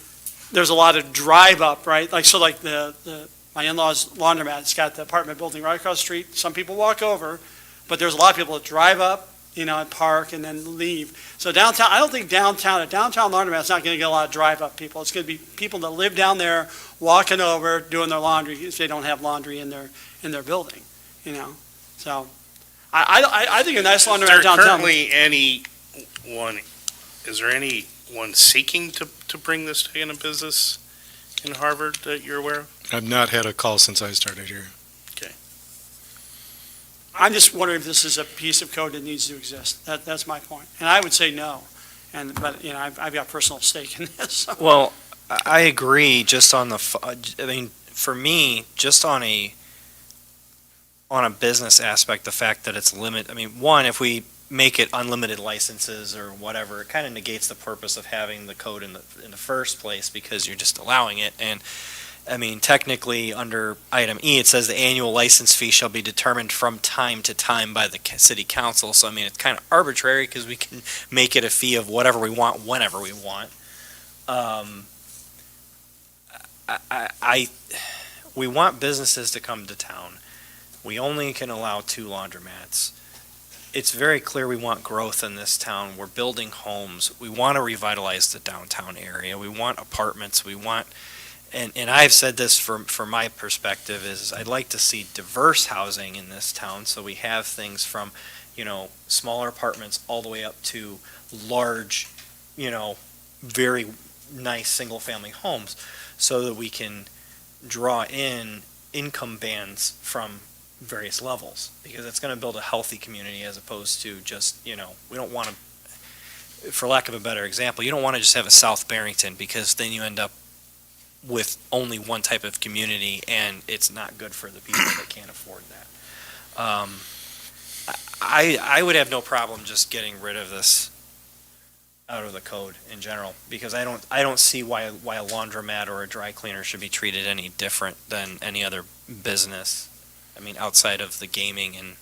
A: there's a lot of drive up, right? Like, so like my in-laws laundromat, it's got the apartment building right across the street. Some people walk over, but there's a lot of people that drive up, you know, and park and then leave. So downtown, I don't think a downtown laundromat's not gonna get a lot of drive up people. It's gonna be people that live down there, walking over, doing their laundry, if they don't have laundry in their building, you know? So, I think a nice laundromat downtown.
G: Is there anyone seeking to bring this into business in Harvard that you're aware of?
F: I've not had a call since I started here.
A: I'm just wondering if this is a piece of code that needs to exist. That's my point. And I would say no. But, you know, I've got personal stake in this. So.
B: well, I agree. Just on I mean, for me, just on a business aspect, the fact that it's limit. I mean, one, if we make it unlimited licenses or whatever, it kind of negates the purpose of having the code in the first place, because you're just allowing it. And I mean, technically, under item E, it says the annual license fee shall be determined from time to time by the city council. So, I mean, it's kind of arbitrary, because we can make it a fee of whatever we want, whenever we want. We want businesses to come to town. We only can allow 2 laundromats. It's very clear we want growth in this town. We're building homes. We want to revitalize the downtown area. We want apartments. We want... And I've said this from my perspective, is I'd like to see diverse housing in this town, so we have things from, you know, smaller apartments all the way up to large, you know, very nice single-family homes, so that we can draw in income bands from various levels, because it's going to build a healthy community, as opposed to just, you know, we don't want to, for lack of a better example, you don't want to just have a South Barrington, because then you end up with only one type of community, and it's not good for the people that can't afford that. I would have no problem just getting rid of this out of the code in general, because I don't see why a laundromat or a dry cleaner should be treated any different than any other business. I mean, outside of the gaming and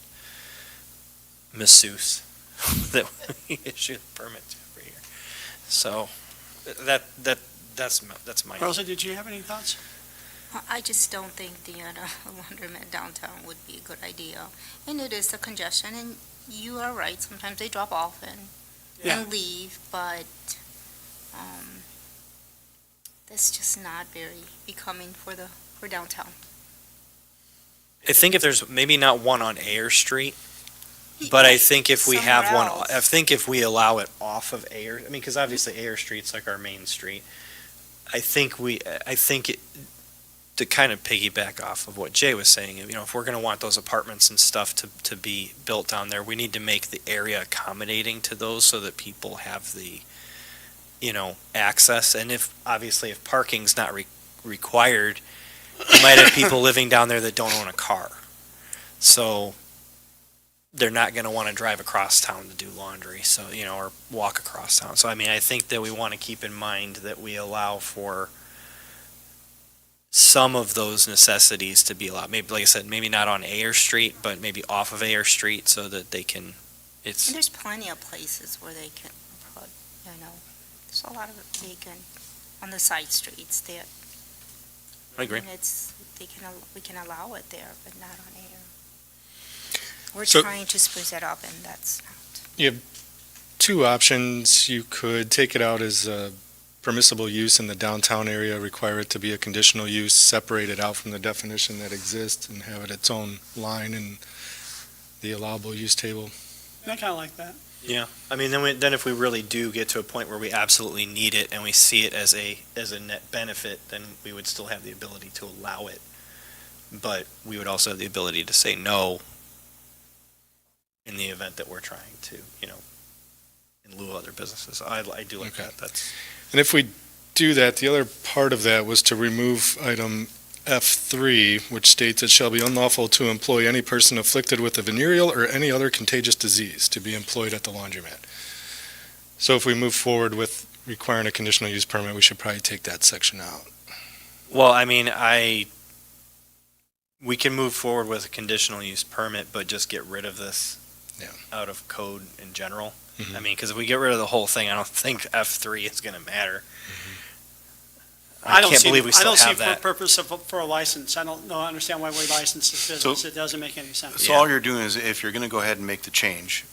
B: masseuse that we issue permits every year. So that's my.
A: Rosa, did you have any thoughts?
C: I just don't think the laundromat downtown would be a good idea. And it is a congestion, and you are right, sometimes they drop off and leave, but that's just not very becoming for downtown.
B: I think if there's maybe not one on Ayer Street, but I think if we have
C: Somewhere
B: one,
C: else.
B: I think if we allow it off of Ayer, I mean, because obviously Ayer Street's like our main street. I think to kind of piggyback off of what Jay was saying, you know, if we're going to want those apartments and stuff to be built down there, we need to make the area accommodating to those, so that people have the, you know, access. And if parking's not required, you might have people living down there that don't own a car. So they're not going to want to drive across town to do laundry, so, you know, or walk across town. So, I mean, I think that we want to keep in mind that we allow for some of those necessities to be allowed. Maybe, like I said, maybe not on Ayer Street, but maybe off of Ayer Street so that they can,
C: And
B: it's,
C: there's plenty of places where they can put, there's a lot of vacant on the side streets there.
B: I agree.
C: And we can allow it there, but not on air. We're
F: So-
C: trying to spruce it up, and that's not.
F: You have two options. You could take it out as a permissible use in the downtown area, require it to be a conditional use, separate it out from the definition that exists, and have it its own line in the allowable use table.
A: I kind of like that.
B: yeah. I mean, then if we really do get to a point where we absolutely need it and we see it as a net benefit, then we would still have the ability to allow it. But we would also have the ability to say no in the event that we're trying to, in lieu of other businesses. I do like
F: Okay.
B: that. That's,
F: And if we do that, the other part of that was to remove item F3, which states it shall be unlawful to employ any person afflicted with a venereal or any other contagious disease to be employed at the laundromat. So if we move forward with requiring a conditional use permit, we should probably take that section out.
B: well, I mean, we can move forward with a conditional use permit, but just get rid of this
F: Yeah.
B: out of code in general.
F: Mhm.
B: I mean, because if we get rid of the whole thing, I don't think F3 is going to matter. I
A: don't
B: can't
A: see-
B: believe we
A: I
B: still
A: don't see
B: have
A: for
B: that.
A: purpose for a license. I don't understand why we license this business. It doesn't make any sense.
D: So all you're doing is, if you're going to go ahead and make the change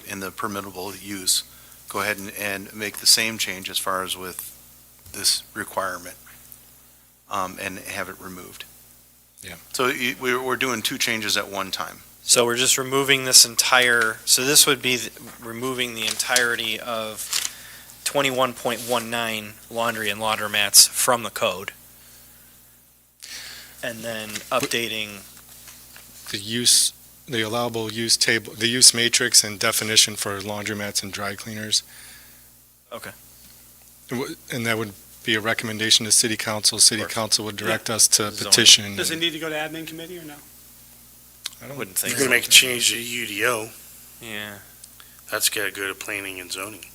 D: in the permittable use, go ahead and make the same change as far as with this requirement, and have it removed.
F: Yeah.
D: So we're doing two changes at one time.
B: So we're just removing this so this would be removing the entirety of 21.19 laundry and laundromats from the code. And then updating,
F: The allowable use table, the use matrix and definition for laundromats and dry cleaners.
B: Okay.
F: And that would be a recommendation to city council. City
B: course.
F: council would direct us to
B: Zoning.
F: petition.
A: Does it need to go to admin committee or no?
F: I don't-
B: Wouldn't think
H: You're gonna
B: so.
H: make a change to UDO,
B: Yeah.
H: that's gotta go to planning and zoning.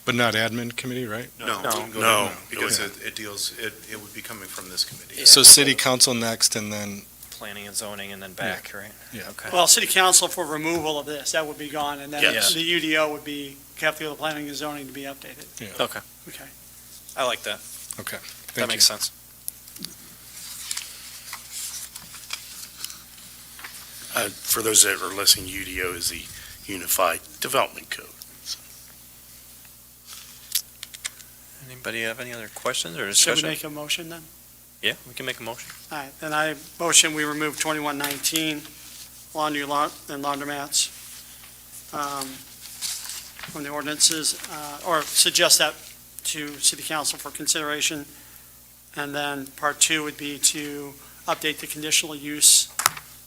F: But not admin committee, right?
D: No,
H: No.
D: because it deals, it would be coming from this committee.
F: So city council next and then,
B: Planning and zoning and then back, right?
F: Yeah.
B: Okay.
A: Well, city council for removal of this, that would be gone, and then
H: Yes.
A: the UDO would have to go to planning and zoning to be updated.
B: Okay.
A: Okay.
B: I like that.
F: okay.
B: That
F: Thank you.
B: makes sense.
H: For those that are listening, UDO is the Unified Development Code.
B: Anybody have any other questions or
A: Should we
B: discussion?
A: make a motion then?
B: Yeah, we can make a motion.
A: All right, then I motion we remove 2119 laundry and laundromats from the ordinances, or suggest that to city council for consideration. And then part two would be to update the conditional use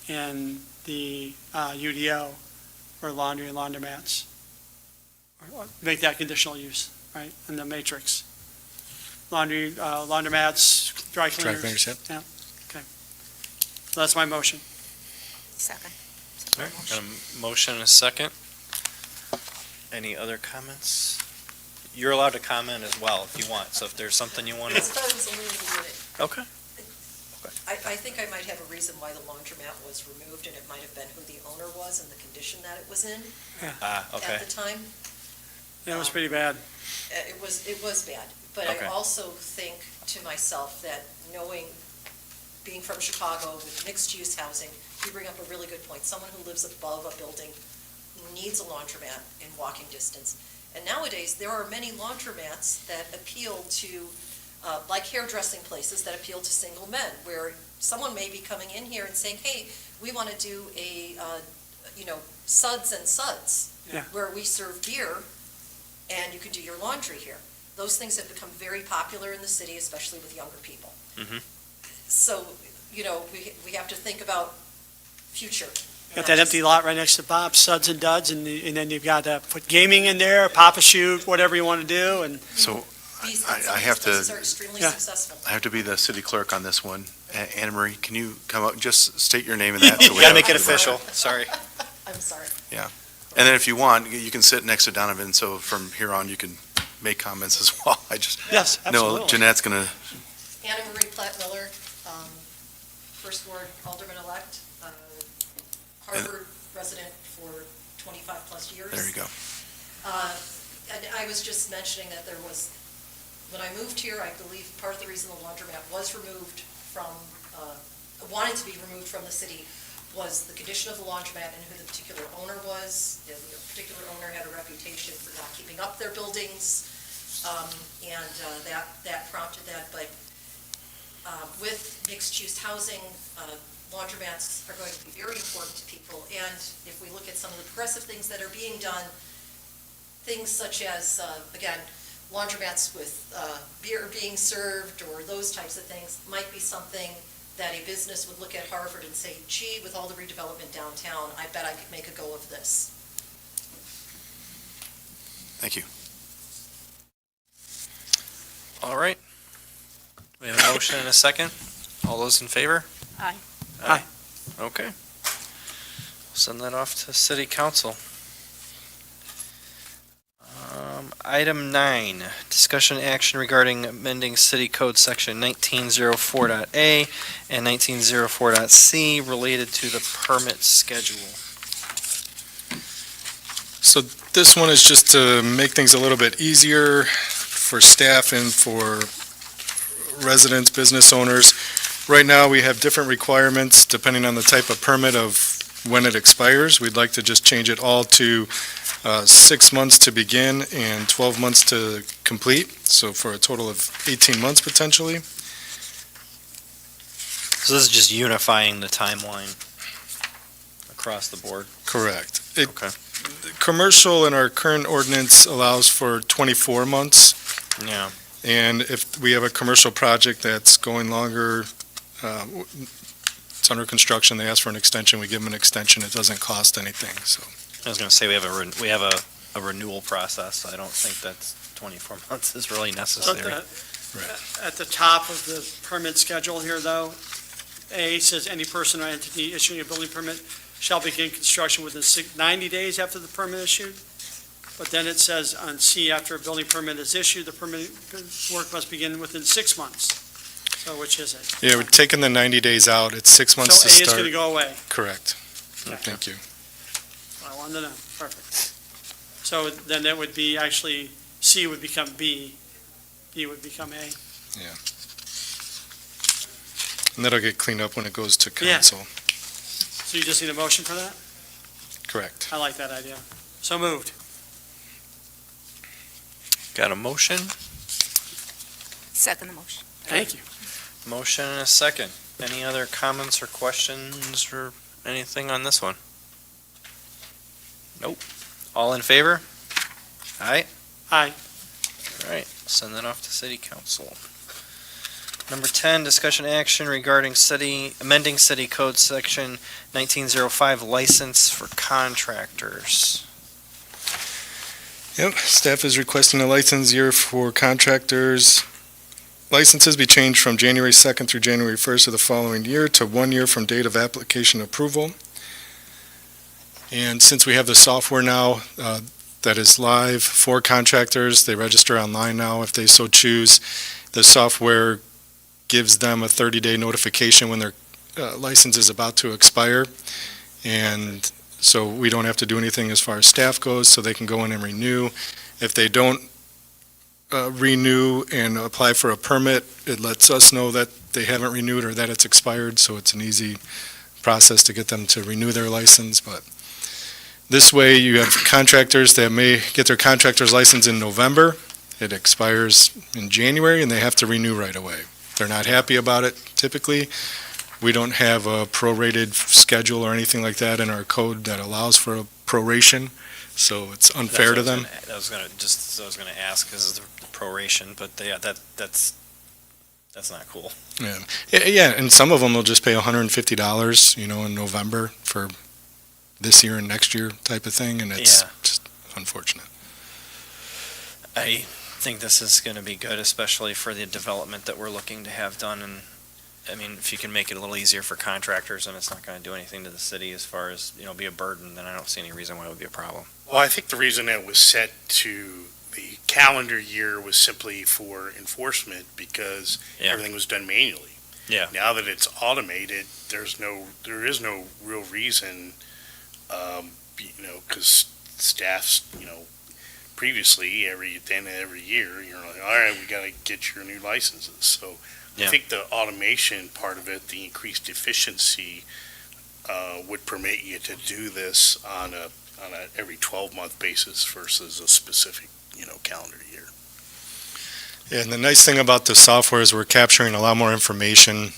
A: in the UDO for laundry and laundromats. Or make that conditional use, right, in the matrix. Laundry, laundromats, dry
F: Dry
A: cleaners.
F: cleaners, yep.
A: So that's my motion.
C: Second.
B: All right, got a motion and a second. Any other comments? You're allowed to comment as well if you want, so if there's something you want
I: I
B: to.
I: thought it was only in the unit.
B: Okay.
I: I think I might have a reason why the laundromat was removed, and it might have been who the owner was and the condition that it was in
B: Okay.
I: at the time.
A: Yeah, it was pretty bad.
I: It was bad. But
B: Okay.
I: I also think to myself that being from Chicago with mixed-use housing, you bring up a really good point. Someone who lives above a building needs a laundromat in walking distance. And nowadays, there are many laundromats that appeal to, like hairdressing places that appeal to single men, where someone may be coming in here and saying, hey, we want to do a, suds and suds,
A: Yeah.
I: where we serve beer, and you can do your laundry here. Those things have become very popular in the city, especially with younger people.
B: Mhm.
I: So, we have to think about future.
A: Got that empty lot right next to Bob's Suds and Duds, and then you've got to put gaming in there, Papa Shoot, whatever you want to do, and
D: So
I: These,
D: I
I: some of
D: have
I: these
D: to-
I: places are extremely
A: Yeah.
I: successful.
D: I have to be the city clerk on this one. Anna Marie, can you come up, just state your name and that? so we
B: You gotta
D: have
B: make it
D: the record.
B: official, sorry.
I: I'm sorry.
D: And then if you want, you can sit next to Donovan, so from here on, you can make comments as well. I just
A: yes,
D: know
A: absolutely.
D: Jeanette's gonna,
I: Anna Marie Platt Miller, First Ward Alderman-elect, Harvard resident for 25-plus years.
D: There you go.
I: And I was just mentioning that there was, when I moved here, I believe part of the reason the laundromat was removed from, wanted to be removed from the city was the condition of the laundromat and who the particular owner was. The particular owner had a reputation for not keeping up their buildings, and that prompted that. But with mixed-use housing, laundromats are going to be very important to people. And if we look at some of the progressive things that are being done, things such as, again, laundromats with beer being served or those types of things might be something that a business would look at Harvard and say, gee, with all the redevelopment downtown, I bet I could make a go of this.
D: Thank you.
B: All right. We have a motion and a second. All those in favor?
C: Aye.
A: Aye.
B: Okay. Send that off to City Council. Item 9, discussion action regarding amending City Code Section 1904.a and 1904.c related to the permit schedule.
F: So this one is just to make things a little bit easier for staff and for residents, business owners. Right now, we have different requirements depending on the type of permit of when it expires. We'd like to just change it all to 6 months to begin and 12 months to complete, so for a total of 18 months potentially.
B: So this is just unifying the timeline across the board.
F: Correct.
B: Okay.
F: Commercial in our current ordinance allows for 24 months,
B: Yeah.
F: and if we have a commercial project that's going longer, it's under construction, they ask for an extension, we give them an extension, it doesn't cost anything, so.
B: I was going to say we have a renewal process. I don't think that's 24 months is really necessary.
A: At the top of the permit schedule here, though, A says any person or entity issuing a building permit shall begin construction within 90 days after the permit issued. But then it says on C, after a building permit is issued, the permit work must begin within 6 months. So which is it?
F: Yeah, we're taking the 90 days out, it's 6 months
A: So
F: to
A: A is
F: start.
A: going to go away.
F: Correct.
A: Okay.
F: Thank you.
A: I wanted to know. Perfect. So then it would be actually, C would become B, B would become A.
F: And that'll get cleaned up when it goes to
A: Yeah.
F: council.
A: So you just need a motion for that?
F: Correct.
A: I like that idea. So moved.
B: Got a motion?
C: Second motion.
A: Thank you.
B: Motion and a second. Any other comments or questions or anything on this one? Nope. All in favor? Aye.
A: Aye.
B: All right, send that off to City Council. Number 10, discussion action regarding amending City Code Section 1905 license for contractors.
F: Yep, staff is requesting a license year for contractors. Licenses be changed from January 2nd through January 1st of the following year to 1 year from date of application approval. And since we have the software now that is live for contractors, they register online now if they so choose. The software gives them a 30-day notification when their license is about to expire. And so we don't have to do anything as far as staff goes, so they can go in and renew. If they don't renew and apply for a permit, it lets us know that they haven't renewed or that it's expired, so it's an easy process to get them to renew their license. But this way, you have contractors that may get their contractor's license in November. It expires in January, and they have to renew right away. They're not happy about it typically. We don't have a prorated schedule or anything like that in our code that allows for a proration, so it's unfair to them.
B: I was going to ask because of the proration, but yeah, that's not cool.
F: Yeah, and some of them will just pay $150, in November for this year and next year type of thing, and it's just unfortunate.
B: I think this is going to be good, especially for the development that we're looking to have done. And I mean, if you can make it a little easier for contractors and it's not going to do anything to the city as far as, be a burden, then I don't see any reason why it would be a problem.
H: Well, I think the reason that was set to the calendar year was simply for enforcement because
B: Yeah.
H: everything was done manually.
B: Yeah.
H: Now that it's automated, there is no real reason, because staffs, previously, at the end of every year, you're like, all right, we got to get your new licenses. So I
B: Yeah.
H: think the automation part of it, the increased efficiency, would permit you to do this on a every 12-month basis versus a specific, calendar year.
F: Yeah, and the nice thing about the software is we're capturing a lot more information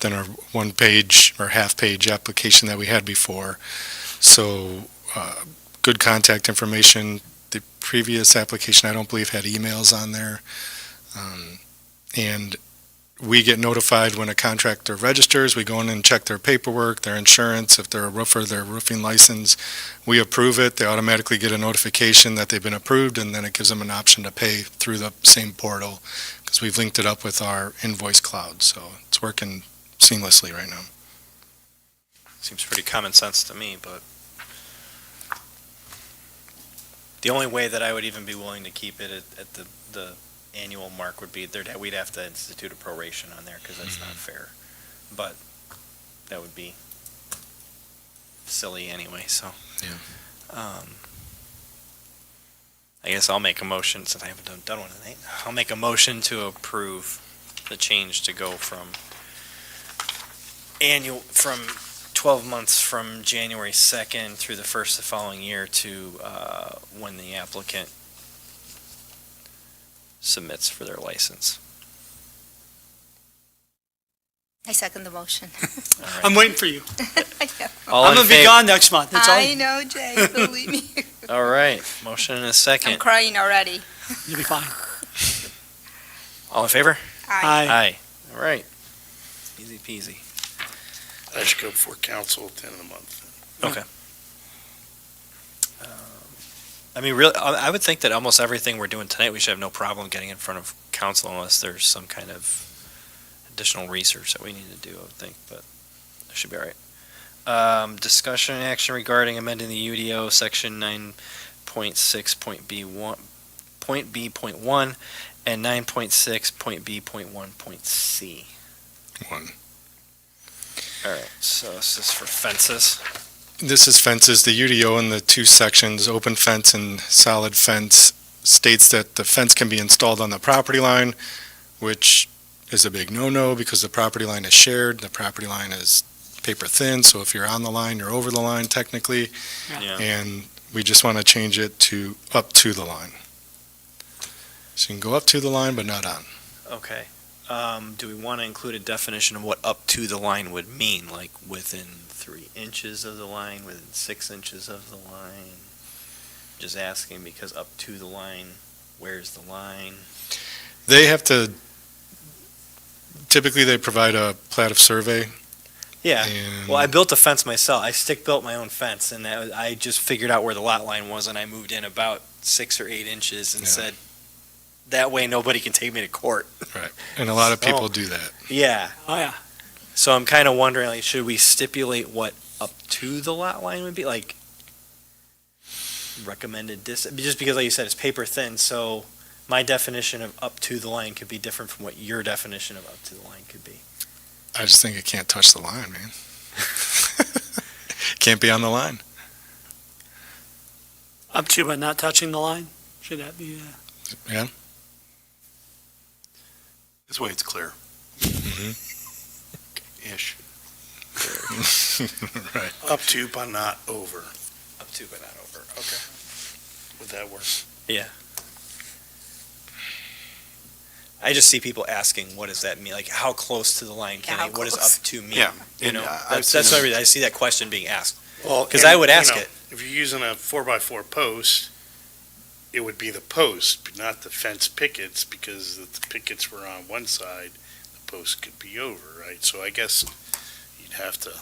F: than our one-page or half-page application that we had before. So, good contact information. The previous application, I don't believe, had emails on there. And we get notified when a contractor registers. We go in and check their paperwork, their insurance, if they're a roofer, their roofing license. We approve it. They automatically get a notification that they've been approved, and then it gives them an option to pay through the same portal because we've linked it up with our invoice cloud. So it's working seamlessly right now.
B: Seems pretty common sense to me, but the only way that I would even be willing to keep it at the annual mark would be we'd have to institute a proration on there because that's not fair. But that would be silly anyway, so.
F: Yeah.
B: I guess I'll make a motion, since I haven't done one tonight, I'll make a motion to approve the change to go from 12 months from January 2nd through the first of the following year to when the applicant submits for their license.
C: I second the motion.
B: All right.
A: I'm waiting for you.
B: All
A: I'm
B: in
A: gonna be
B: favor?
A: gone next month. It's
C: I
A: all,
C: know, Jay, believe me.
B: All right, motion and a
C: I'm
B: second.
C: crying already.
A: you'll be fine.
B: All in favor?
A: Aye.
B: Aye. All right. Easy peasy.
H: I should go before council at the end of the month.
B: Okay. I mean, really, I would think that almost everything we're doing tonight, we should have no problem getting in front of council unless there's some kind of additional research that we need to do, I would think, but that should be all right. Discussion and action regarding amending the UDO, section 9.6.B1, point B.1, and 9.6.B.1.C.
F: One.
B: All right, so this is for fences.
F: This is fences. The UDO in the two sections, open fence and solid fence, states that the fence can be installed on the property line, which is a big no-no because the property line is shared. The property line is paper thin, so if you're on the line, you're over the line technically.
B: Yeah.
F: And we just want to change it to up to the line. So you can go up to the line, but not on.
B: Okay. Do we want to include a definition of what up to the line would mean? Like within 3 inches of the line, within 6 inches of the line? Just asking because up to the line, where's the line?
F: They have to, typically they provide a plat of survey.
B: Yeah.
F: And
B: Well, I built a fence myself. I stick built my own fence, and I just figured out where the lot line was, and I moved in about 6 or 8 inches and
F: Yeah.
B: said, that way nobody can take me to court.
F: Right. And a lot of people do that.
B: Yeah.
A: Oh, yeah.
B: So I'm kind of wondering, like, should we stipulate what up to the lot line would be? Like, recommended distance? Just because, like you said, it's paper thin, so my definition of up to the line could be different from what your definition of up to the line could be.
F: I just think it can't touch the line, man. Can't be on the line.
A: Up to but not touching the line? Should that be,
D: This way it's clear. Ish.
F: Right.
H: Up to, but not over.
B: Up to, but not over. Okay.
H: Would that work?
B: I just see people asking, what does that mean? Like, how close to the line can
C: Yeah,
B: I, what does
C: how
B: up to mean?
D: Yeah,
B: You
D: and
B: know,
D: I've
B: that's
D: seen
B: what I see that question being asked.
H: Well,
B: 'Cause
H: and,
B: I would ask it.
H: If you're using a 4x4 post, it would be the post, but not the fence pickets, because if the pickets were on one side, the post could be over, right? So I guess you'd have to,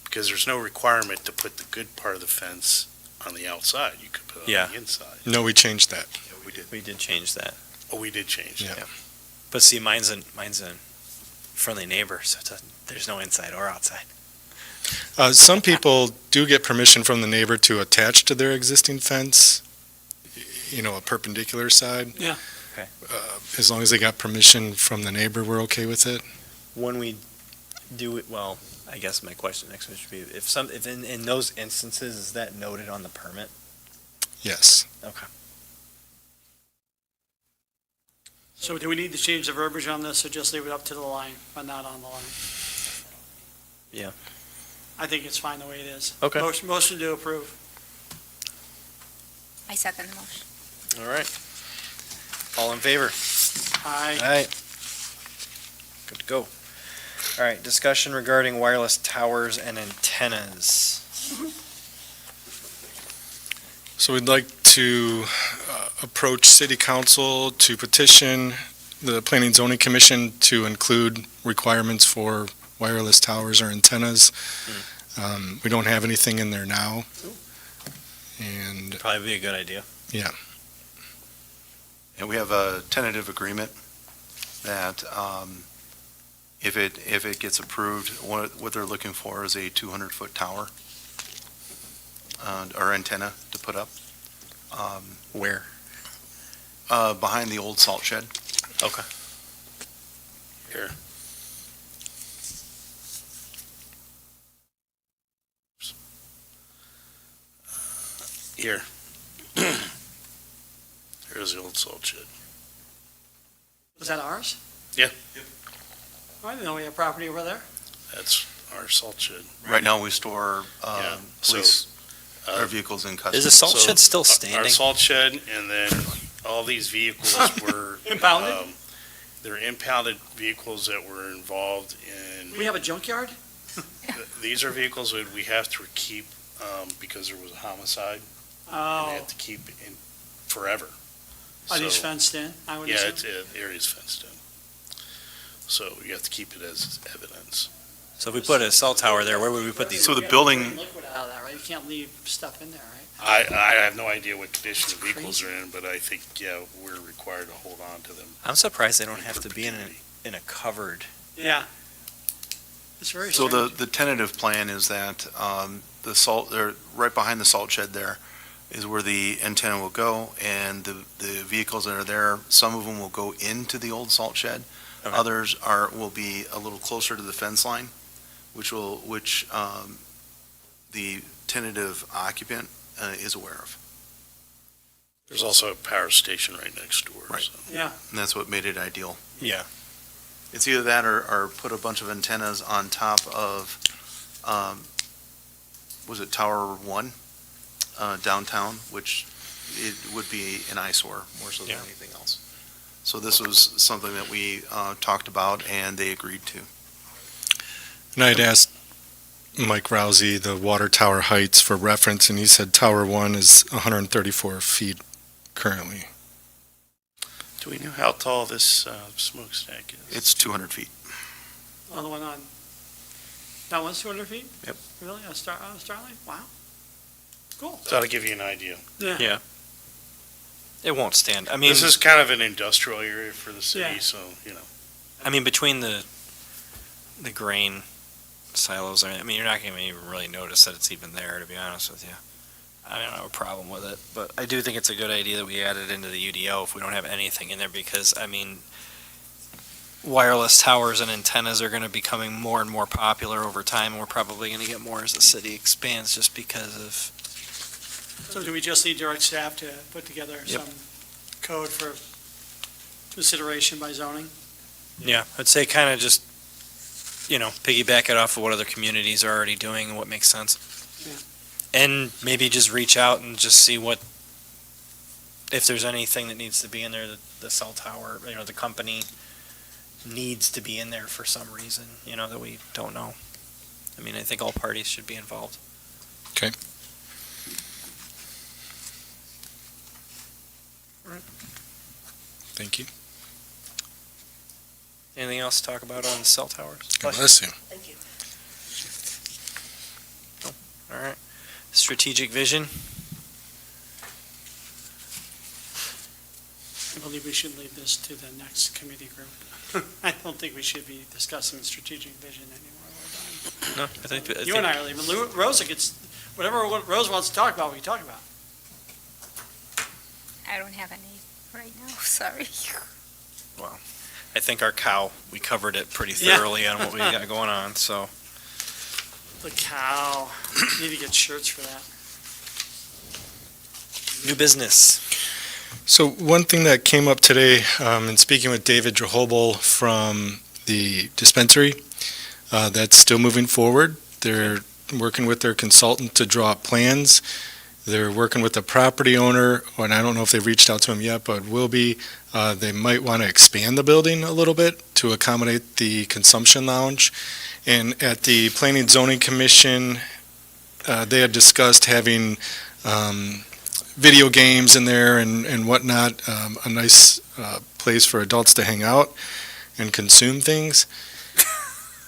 H: because there's no requirement to put the good part of the fence on the outside. You could put it
B: Yeah.
H: on the inside.
F: No, we changed that.
H: Yeah, we did.
B: We did change that.
H: Oh, we did change that.
F: Yeah.
B: But see, mine's a friendly neighbor, so there's no inside or outside.
F: Some people do get permission from the neighbor to attach to their existing fence, a perpendicular side.
A: Yeah.
B: Okay.
F: As long as they got permission from the neighbor, we're okay with it?
B: When we do it, well, I guess my question next should be, if in those instances, is that noted on the permit?
F: Yes.
B: Okay.
A: So do we need to change the verbiage on this, or just leave it up to the line, but not on the line?
B: Yeah.
A: I think it's fine the way it is.
B: Okay.
A: Motion to approve.
C: I second the motion.
B: All right. All in favor?
A: Aye.
B: All right. Good to go. All right, discussion regarding wireless towers and antennas.
F: So we'd like to approach City Council to petition the Planning and Zoning Commission to include requirements for wireless towers or antennas. We don't have anything in there now. And
B: Probably be a good idea.
D: And we have a tentative agreement that if it gets approved, what they're looking for is a 200-foot tower or antenna to put up
B: Where?
D: behind the old salt shed.
B: Okay.
H: Here. Here. Here's the old salt shed.
A: Was that ours?
H: Yeah.
A: I didn't know we had property over there.
H: That's our salt shed.
D: Right now, we store
H: Yeah,
D: police
H: so,
D: our vehicles in custody.
B: Is the salt
H: So,
B: shed still
H: Our
B: standing?
H: salt shed, and then all these vehicles were.
A: Impounded?
H: They're impounded vehicles that were involved in.
A: We have a junkyard?
H: These are vehicles that we have to keep because there was a homicide. And they
A: Oh,
H: have to keep in forever.
A: are these
H: So-
A: fenced in? I would
H: Yeah,
A: assume.
H: the area's fenced in. So you have to keep it as evidence.
B: So if we put a cell tower there, where would we put these?
D: So the
A: You gotta
D: building-
A: drain liquid out of that, right? You can't leave stuff in there, right?
H: I have no idea what condition the
A: That's
H: vehicles are in, but I think, yeah, we're required to hold on to them.
B: I'm surprised they don't have to be in a covered.
A: Yeah. It's very
D: So
A: strange.
D: the tentative plan is that the salt, or right behind the salt shed there is where the antenna will go, and the vehicles that are there, some of them will go into the old salt shed.
B: Okay.
D: Others will be a little closer to the fence line, which the tentative occupant is aware of.
H: There's also a power station right next door.
D: Right.
H: so.
A: Yeah.
D: And that's what made it ideal.
B: Yeah.
D: It's either that or put a bunch of antennas on top of, was it Tower 1 downtown, which it would be an eyesore more so than
B: Yeah.
D: anything else. So this was something that we talked about and they agreed to.
F: And I'd asked Mike Rousey the water tower heights for reference, and he said Tower 1 is 134 feet currently.
H: Do we know how tall this smokestack is?
D: It's 200 feet.
A: Oh, the one on, that one's 200 feet?
D: Yep.
A: Really? On Starlight? Wow. Cool.
H: So that'll give you an idea.
A: Yeah.
B: It won't stand. I mean,
H: This is kind of an industrial area for the city,
A: Yeah.
H: so,
B: between the grain silos, I mean, you're not going to even really notice that it's even there, to be honest with you. I don't have a problem with it, but I do think it's a good idea that we add it into the UDO if we don't have anything in there, because, I mean, wireless towers and antennas are going to be becoming more and more popular over time, and we're probably going to get more as the city expands just because of,
A: So do we just need direct staff to put together
B: Yep.
A: some code for consideration by zoning?
B: yeah, I'd say kind of just, piggyback it off of what other communities are already doing and what makes sense.
A: Yeah.
B: And maybe just reach out and just see if there's anything that needs to be in there, that the cell tower, the company needs to be in there for some reason, that we don't know. I mean, I think all parties should be involved.
F: Okay. Thank you.
B: Anything else to talk about on cell towers?
F: God bless you.
I: Thank you.
B: All right. Strategic vision.
A: I believe we should leave this to the next committee group. I don't think we should be discussing strategic vision anymore. We're done.
B: No, I think.
A: You and I are leaving. Rosa gets, whatever Rosa wants to talk about, we can talk about.
C: I don't have any right now, sorry.
B: I think our cow, we covered it pretty
A: Yeah.
B: thoroughly on what we got going on, so.
A: The cow, need to get shirts for that.
B: New business.
F: So one thing that came up today, in speaking with David Drehobel from the dispensary, that's still moving forward. They're working with their consultant to draw up plans. They're working with the property owner, and I don't know if they've reached out to him yet, but will be. They might want to expand the building a little bit to accommodate the consumption lounge. And at the Planning and Zoning Commission, they had discussed having video games in there and whatnot, a nice place for adults to hang out and consume things.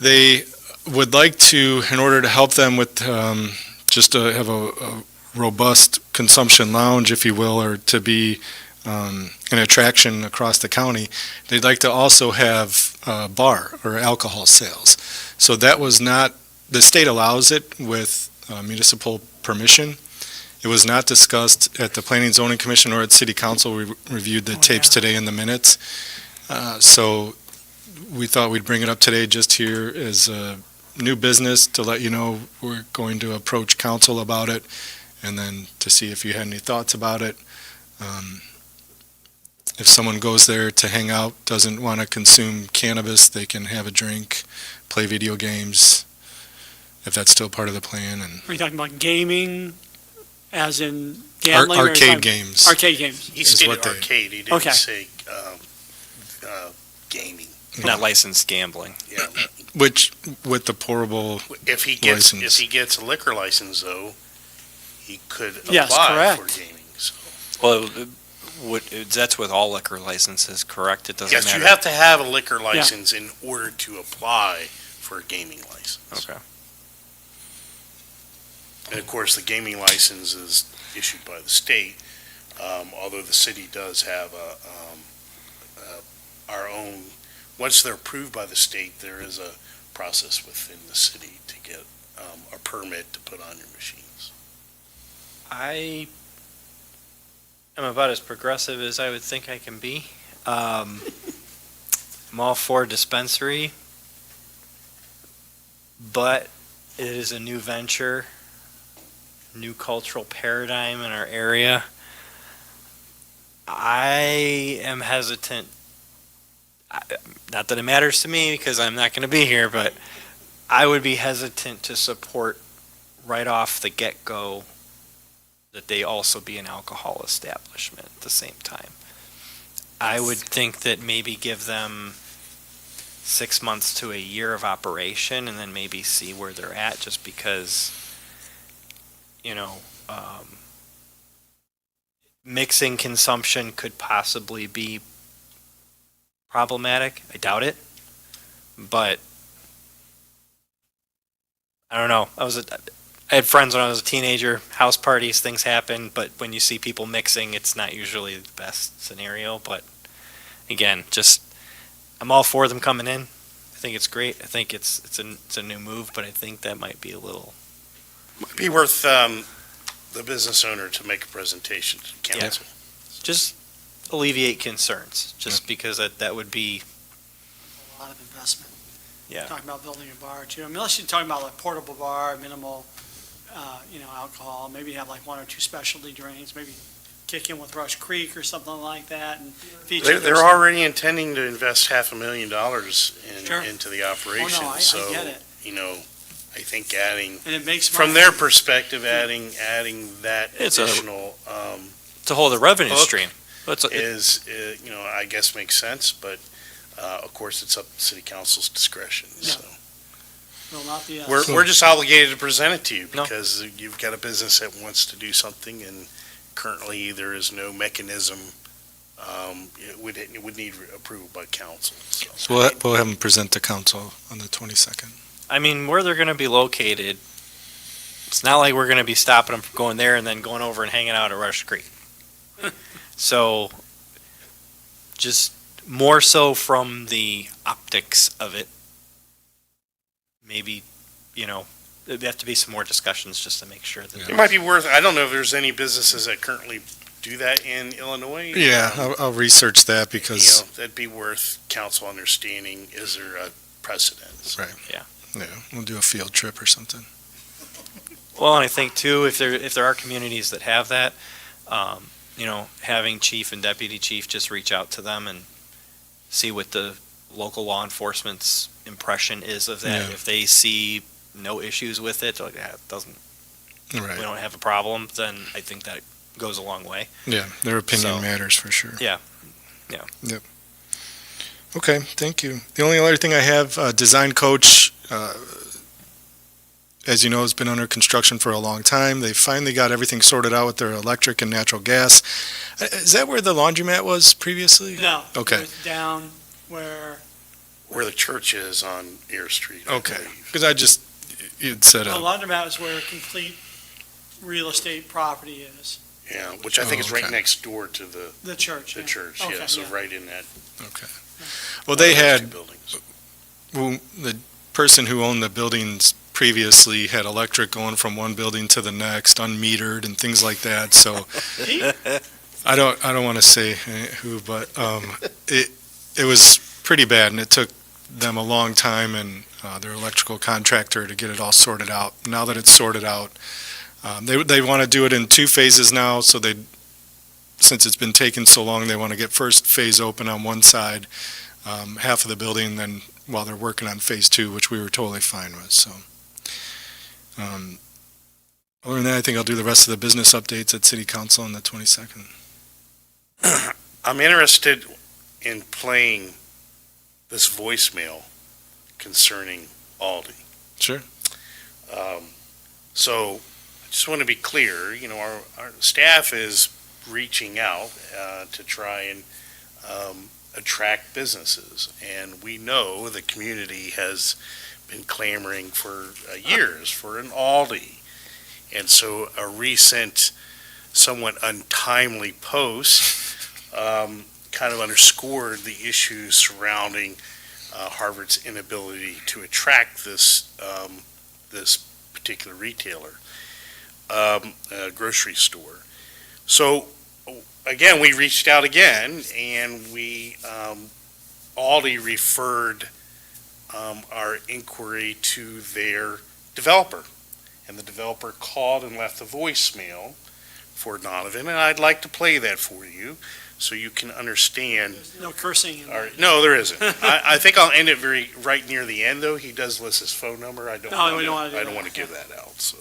F: They would like to, in order to help them with just to have a robust consumption lounge, if you will, or to be an attraction across the county, they'd like to also have a bar or alcohol sales. So that was not, the state allows it with municipal permission. It was not discussed at the Planning and Zoning Commission or at City Council. We reviewed the tapes today in the minutes. So we thought we'd bring it up today just here as a new business to let you know we're going to approach council about it, and then to see if you had any thoughts about it. If someone goes there to hang out, doesn't want to consume cannabis, they can have a drink, play video games, if that's still part of the plan. And
A: Are you talking about gaming, as in gambling? or are you
F: arcade
A: talking-
F: games.
A: Arcade games.
H: He
F: Is
H: stated
F: what they-
H: arcade, he
A: Okay.
H: didn't say gaming.
B: Not licensed gambling.
H: Yeah.
F: Which, with the portable,
H: If he gets,
F: License.
H: if he gets a liquor license, though, he could
A: Yes,
H: apply for
A: correct.
H: gaming, so.
B: Well, that's with all liquor licenses, correct? It doesn't
H: Yes,
B: matter.
H: you have to have a liquor license in order to apply for a gaming license.
B: Okay.
H: And of course, the gaming license is issued by the state, although the city does have our own, once they're approved by the state, there is a process within the city to get a permit to put on your machines.
B: I am about as progressive as I would think I can be. I'm all for dispensary, but it is a new venture, new cultural paradigm in our area. I am hesitant, not that it matters to me because I'm not going to be here, but I would be hesitant to support right off the get-go that they also be an alcohol establishment at the same time. I would think that maybe give them 6 months to a year of operation and then maybe see where they're at, just because, mixing consumption could possibly be problematic. I doubt it, but I don't know. I had friends when I was a teenager, house parties, things happen, but when you see people mixing, it's not usually the best scenario. But again, I'm all for them coming in. I think it's great. I think it's a new move, but I think that might be a little.
H: Might be worth the business owner to make a presentation to the council.
B: Just alleviate concerns, just because that would be,
A: A lot of investment.
B: yeah.
A: Talking about building a bar too. I mean, unless you're talking about like portable bar, minimal, alcohol, maybe have like 1 or 2 specialty drinks, maybe kick in with Rush Creek or something like that and feature.
H: They're already intending to invest $500,000
A: Sure.
H: into the
A: Oh,
H: operation,
A: no, I
H: so,
A: get it.
H: I think adding,
A: And it makes
H: from
A: money.
H: their perspective, adding that
B: It's a-
H: additional,
B: To hold a revenue
H: Hook
B: stream. It's
H: is, I guess makes sense, but, of course, it's up to city council's discretion,
A: Yeah.
H: so.
A: Will not be us.
H: We're just obligated to present it to you
B: No.
H: because you've got a business that wants to do something and currently there is no mechanism. It would need approval by council, so.
F: so we'll have them present to council on the 22nd.
B: I mean, where they're going to be located, it's not like we're going to be stopping them from going there and then going over and hanging out at Rush Creek. So, just more so from the optics of it. Maybe, there'd have to be some more discussions just to make sure that.
H: It might be worth, I don't know if there's any businesses that currently do that in Illinois?
F: Yeah, I'll research that
H: You
F: because,
H: know, that'd be worth council understanding. Is there a precedence?
F: right.
B: Yeah.
F: Yeah, we'll do a field trip or something.
B: Well, and I think too, if there are communities that have that, you know, having chief and deputy chief just reach out to them and see what the local law enforcement's impression is of that.
F: Yeah.
B: If they see no issues with it, like, yeah, it doesn't, we
F: Right.
B: don't have a problem, then I think that goes a long way.
F: Yeah, their opinion
B: So-
F: matters for sure.
B: Yeah.
F: Yep. Okay, thank you. The only other thing I have, design coach, as you know, has been under construction for a long time. They finally got everything sorted out with their electric and natural gas. Is that where the laundromat was previously?
A: No.
F: Okay.
A: It was down where,
H: Where the church is on Air Street, I
F: Okay,
H: believe.
F: because I just, you'd said,
A: the laundromat is where complete real estate property is,
H: Yeah, which I think
F: Oh,
H: is right
F: okay.
H: next door to the
A: the church.
H: the
A: yeah.
H: church,
A: Okay,
H: yeah, so right in that.
F: okay.
H: one
F: Well, they
H: of those
F: had,
H: two buildings.
F: well, the person who owned the buildings previously had electric going from one building to the next, unmetered and things like that, so I don't want to say who, but it was pretty bad, and it took them a long time and their electrical contractor to get it all sorted out. Now that it's sorted out, they want to do it in 2 phases now, so since it's been taking so long, they want to get first phase open on one side, half of the building, then while they're working on phase 2, which we were totally fine with, so. Other than that, I think I'll do the rest of the business updates at city council on the 22nd.
H: I'm interested in playing this voicemail concerning Aldi.
F: Sure.
H: So I just want to be clear, you know, our staff is reaching out to try and attract businesses. And we know the community has been clamoring for years for an Aldi. And so a recent, somewhat untimely post kind of underscored the issues surrounding Harvard's inability to attract this particular retailer, grocery store. So again, we reached out again, and Aldi referred our inquiry to their developer, and the developer called and left a voicemail for Donovan, and I'd like to play that for you so you can understand.
A: There's no cursing in
H: All
A: there.
H: right, no, there isn't. I think I'll end it right near the end, though. He does list his phone number. I don't
A: No,
H: want
A: we don't wanna do
H: I don't
A: that.
H: want to give that out, so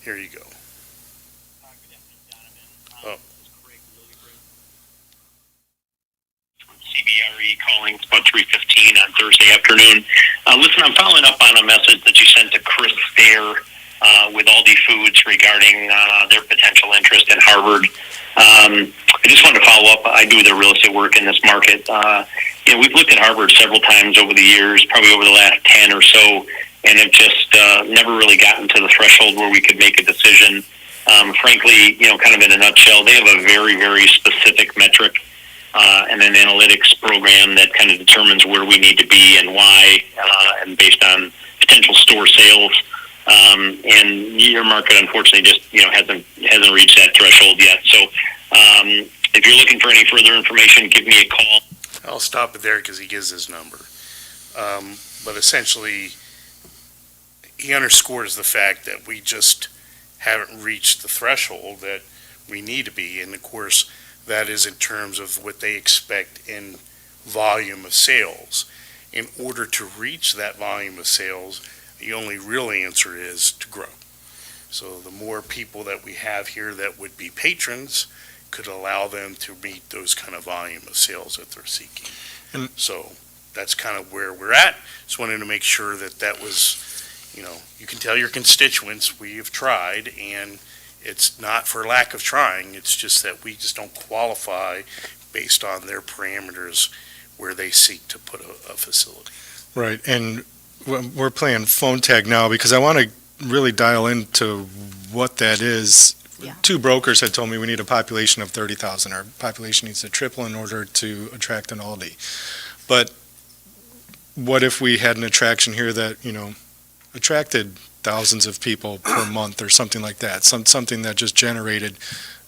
H: here you go. Oh.
J: CBRE calling. It's about 3:15 on Thursday afternoon. Listen, I'm following up on a message that you sent to Chris Thayer with Aldi Foods regarding their potential interest in Harvard. I just wanted to follow up. I do the real estate work in this market. You know, we've looked at Harvard several times over the years, probably over the last 10 or so, and have just never really gotten to the threshold where we could make a decision. Frankly, you know, kind of in a nutshell, they have a very, very specific metric and an analytics program that kind of determines where we need to be and why, and based on potential store sales. And your market, unfortunately, just hasn't reached that threshold yet. So, if you're looking for any further information, give me a call.
H: I'll stop it there because he gives his number. But essentially, he underscores the fact that we just haven't reached the threshold that we need to be. And of course, that is in terms of what they expect in volume of sales. In order to reach that volume of sales, the only real answer is to grow. So the more people that we have here that would be patrons could allow them to meet those kind of volume of sales that they're seeking.
F: And-
H: So that's kind of where we're at. Just wanted to make sure that was, you can tell your constituents we have tried, and it's not for lack of trying. It's just that we just don't qualify based on their parameters where they seek to put a facility.
F: Right, and we're playing phone tag now because I want to really dial into what that is.
C: Yeah.
F: 2 brokers had told me we need a population of 30,000. Our population needs to triple in order to attract an Aldi. But what if we had an attraction here that, attracted thousands of people per month or something like that? Something that just generated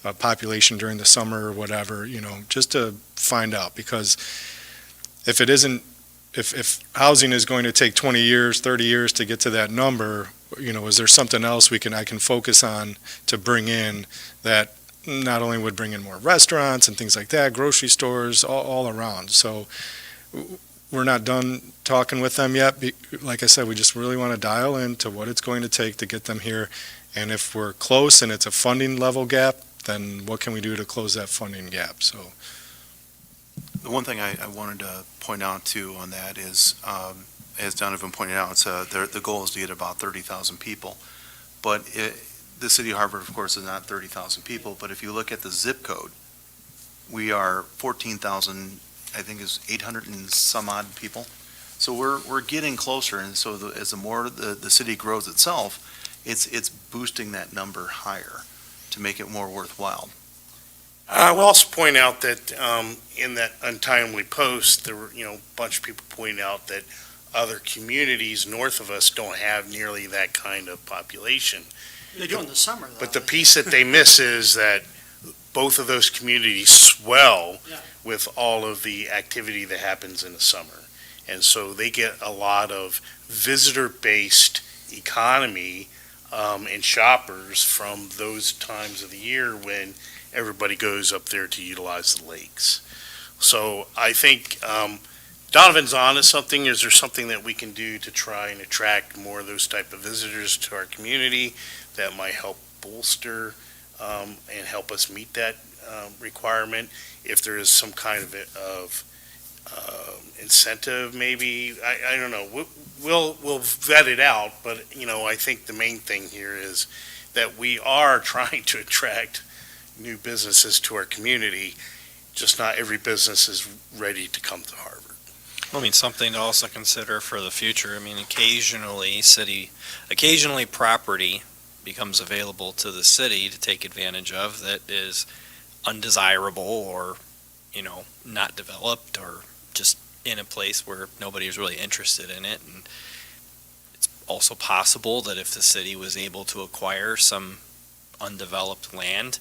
F: population during the summer or whatever, just to find out, because if it isn't, if housing is going to take 20 years, 30 years to get to that number, is there something else I can focus on to bring in that not only would bring in more restaurants and things like that, grocery stores, all around. So we're not done talking with them yet. Like I said, we just really want to dial into what it's going to take to get them here. And if we're close and it's a funding level gap, then what can we do to close that funding gap? So
D: The one thing I wanted to point out too on that is, as Donovan pointed out, the goal is to get about 30,000 people. But the city of Harvard, of course, is not 30,000 people, but if you look at the zip code, we are 14,000, I think is 800 and some odd people. So we're getting closer, and so as the more the city grows itself, it's boosting that number higher to make it more worthwhile.
H: I will also point out that in that untimely post, there were, a bunch of people pointing out that other communities north of us don't have nearly that kind of population.
A: They do in the summer, though.
H: But the piece that they miss is that both of those communities swell
A: Yeah.
H: with all of the activity that happens in the summer. And so they get a lot of visitor-based economy and shoppers from those times of the year when everybody goes up there to utilize the lakes. So I think Donovan's onto something. Is there something that we can do to try and attract more of those type of visitors to our community that might help bolster and help us meet that requirement? If there is some kind of incentive, maybe, I don't know. We'll vet it out, but I think the main thing here is that we are trying to attract new businesses to our community. Just not every business is ready to come to Harvard.
B: Something to also consider for the future. Occasionally property becomes available to the city to take advantage of that is undesirable or, not developed or just in a place where nobody is really interested in it. And it's also possible that if the city was able to acquire some undeveloped land,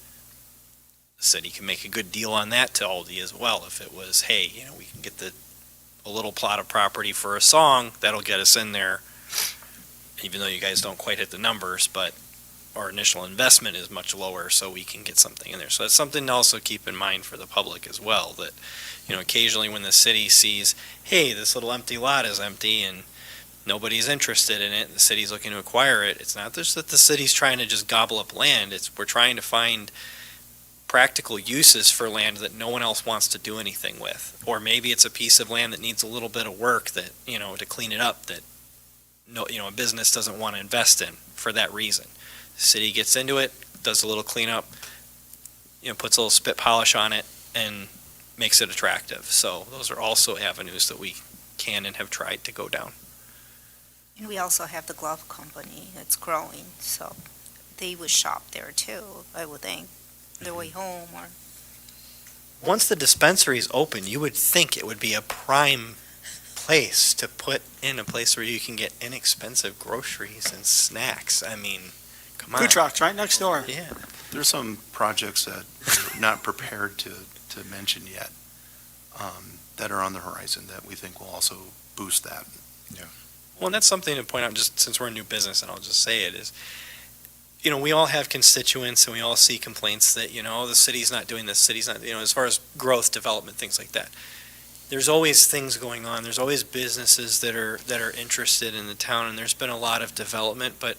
B: the city can make a good deal on that to Aldi as well. If it was, hey, we can get a little plot of property for a song, that'll get us in there, even though you guys don't quite hit the numbers, but our initial investment is much lower, so we can get something in there. So that's something to also keep in mind for the public as well, that, occasionally when the city sees, hey, this little empty lot is empty and nobody's interested in it, and the city's looking to acquire it, it's not just that the city's trying to just gobble up land, we're trying to find practical uses for land that no one else wants to do anything with. Or maybe it's a piece of land that needs a little bit of work that, to clean it up, that a business doesn't want to invest in for that reason. The city gets into it, does a little cleanup, puts a little spit polish on it and makes it attractive. So those are also avenues that we can and have tried to go down.
C: And we also have the glove company that's growing, so they would shop there too, I would think, their way home or.
B: Once the dispensary's open, you would think it would be a prime place to put in a place where you can get inexpensive groceries and snacks. Come on.
A: Food trucks right next door.
B: Yeah.
D: There's some projects that we're not prepared to mention yet that are on the horizon that we think will also boost that.
B: Well, and that's something to point out, just since we're a new business, and I'll just say it, is, we all have constituents and we all see complaints that, the city's not doing this, city's not, as far as growth, development, things like that. There's always things going on. There's always businesses that are interested in the town, and there's been a lot of development, but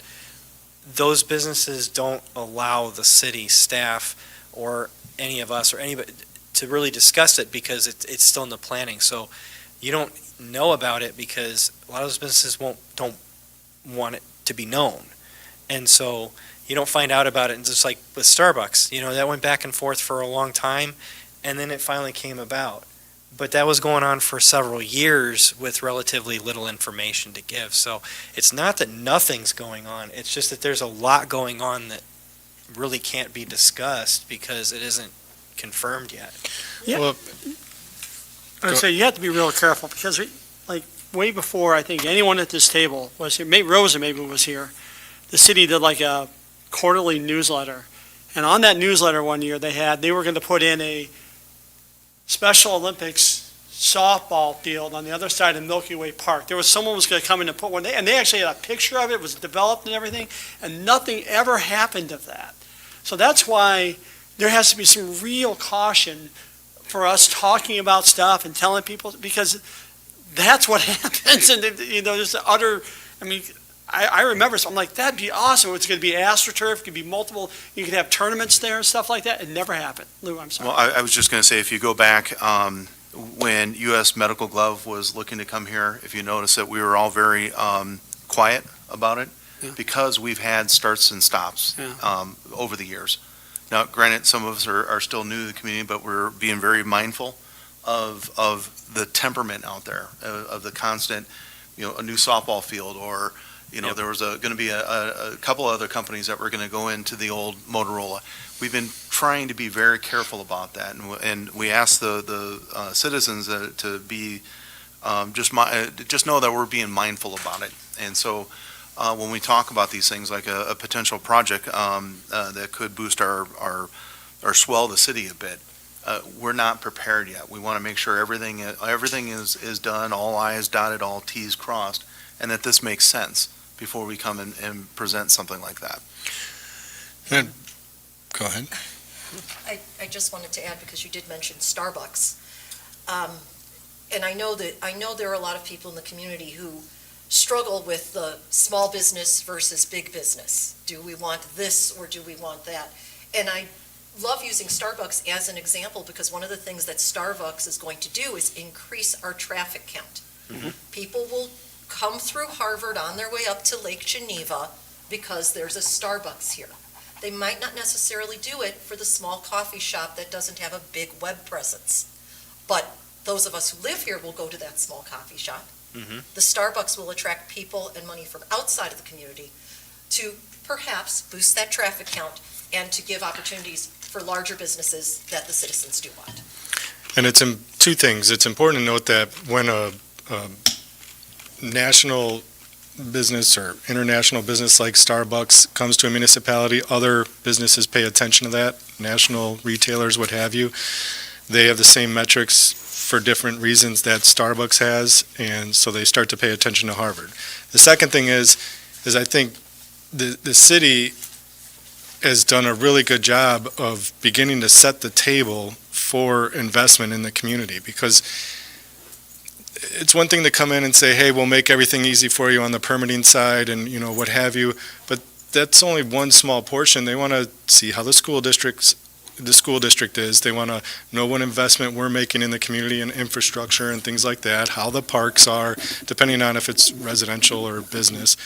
B: those businesses don't allow the city staff or any of us or anybody to really discuss it because it's still in the planning. So you don't know about it because a lot of those businesses don't want it to be known. And so you don't find out about it. And just like with Starbucks, that went back and forth for a long time, and then it finally came about. But that was going on for several years with relatively little information to give. So it's not that nothing's going on. It's just that there's a lot going on that really can't be discussed because it isn't confirmed yet.
A: Yeah.
F: Well,
A: I'd say you have to be real careful because, way before I think anyone at this table was here, maybe Rosa was here, the city did like a quarterly newsletter, And on that newsletter one year, they were going to put in a Special Olympics softball field on the other side of Milky Way Park. Someone was going to come in and put one, and they actually had a picture of it, it was developed and everything, and nothing ever happened of that. So that's why there has to be some real caution for us talking about stuff and telling people, because that's what happens. And, just the utter, I remember, so I'm like, that'd be awesome. It's going to be AstroTurf, it could be multiple, you could have tournaments there and stuff like that. It never happened. Lou, I'm sorry.
D: Well, I was just going to say, if you go back, when U.S. Medical Glove was looking to come here, if you notice that we were all very quiet about it,
A: Yeah.
D: because we've had starts and stops
A: Yeah.
D: over the years. Now, granted, some of us are still new to the community, but we're being very mindful of the temperament out there, of the constant, a new softball field, or,
B: Yep.
D: there was going to be a couple other companies that were going to go into the old Motorola. We've been trying to be very careful about that, and we ask the citizens to be, just know that we're being mindful about it. And so, when we talk about these things, like a potential project that could boost or swell the city a bit, we're not prepared yet. We want to make sure everything is done, all I's dotted, all T's crossed, and that this makes sense before we come and present something like that.
F: Go ahead.
I: I just wanted to add, because you did mention Starbucks. And I know there are a lot of people in the community who struggle with the small business versus big business. Do we want this or do we want that? And I love using Starbucks as an example, because one of the things that Starbucks is going to do is increase our traffic count.
B: Mhm.
I: People will come through Harvard on their way up to Lake Geneva because there's a Starbucks here. They might not necessarily do it for the small coffee shop that doesn't have a big web presence. But those of us who live here will go to that small coffee shop.
B: Mhm.
I: The Starbucks will attract people and money from outside of the community to perhaps boost that traffic count and to give opportunities for larger businesses that the citizens do want.
F: And it's two things. It's important to note that when a national business or international business like Starbucks comes to a municipality, other businesses pay attention to that, national retailers, what have you. They have the same metrics for different reasons that Starbucks has, and so they start to pay attention to Harvard. The second thing is I think the city has done a really good job of beginning to set the table for investment in the community, because it's one thing to come in and say, hey, we'll make everything easy for you on the permitting side and, what have you, but that's only one small portion. They want to see how the school district is. They want to know what investment we're making in the community and infrastructure and things like that, how the parks are, depending on if it's residential or business.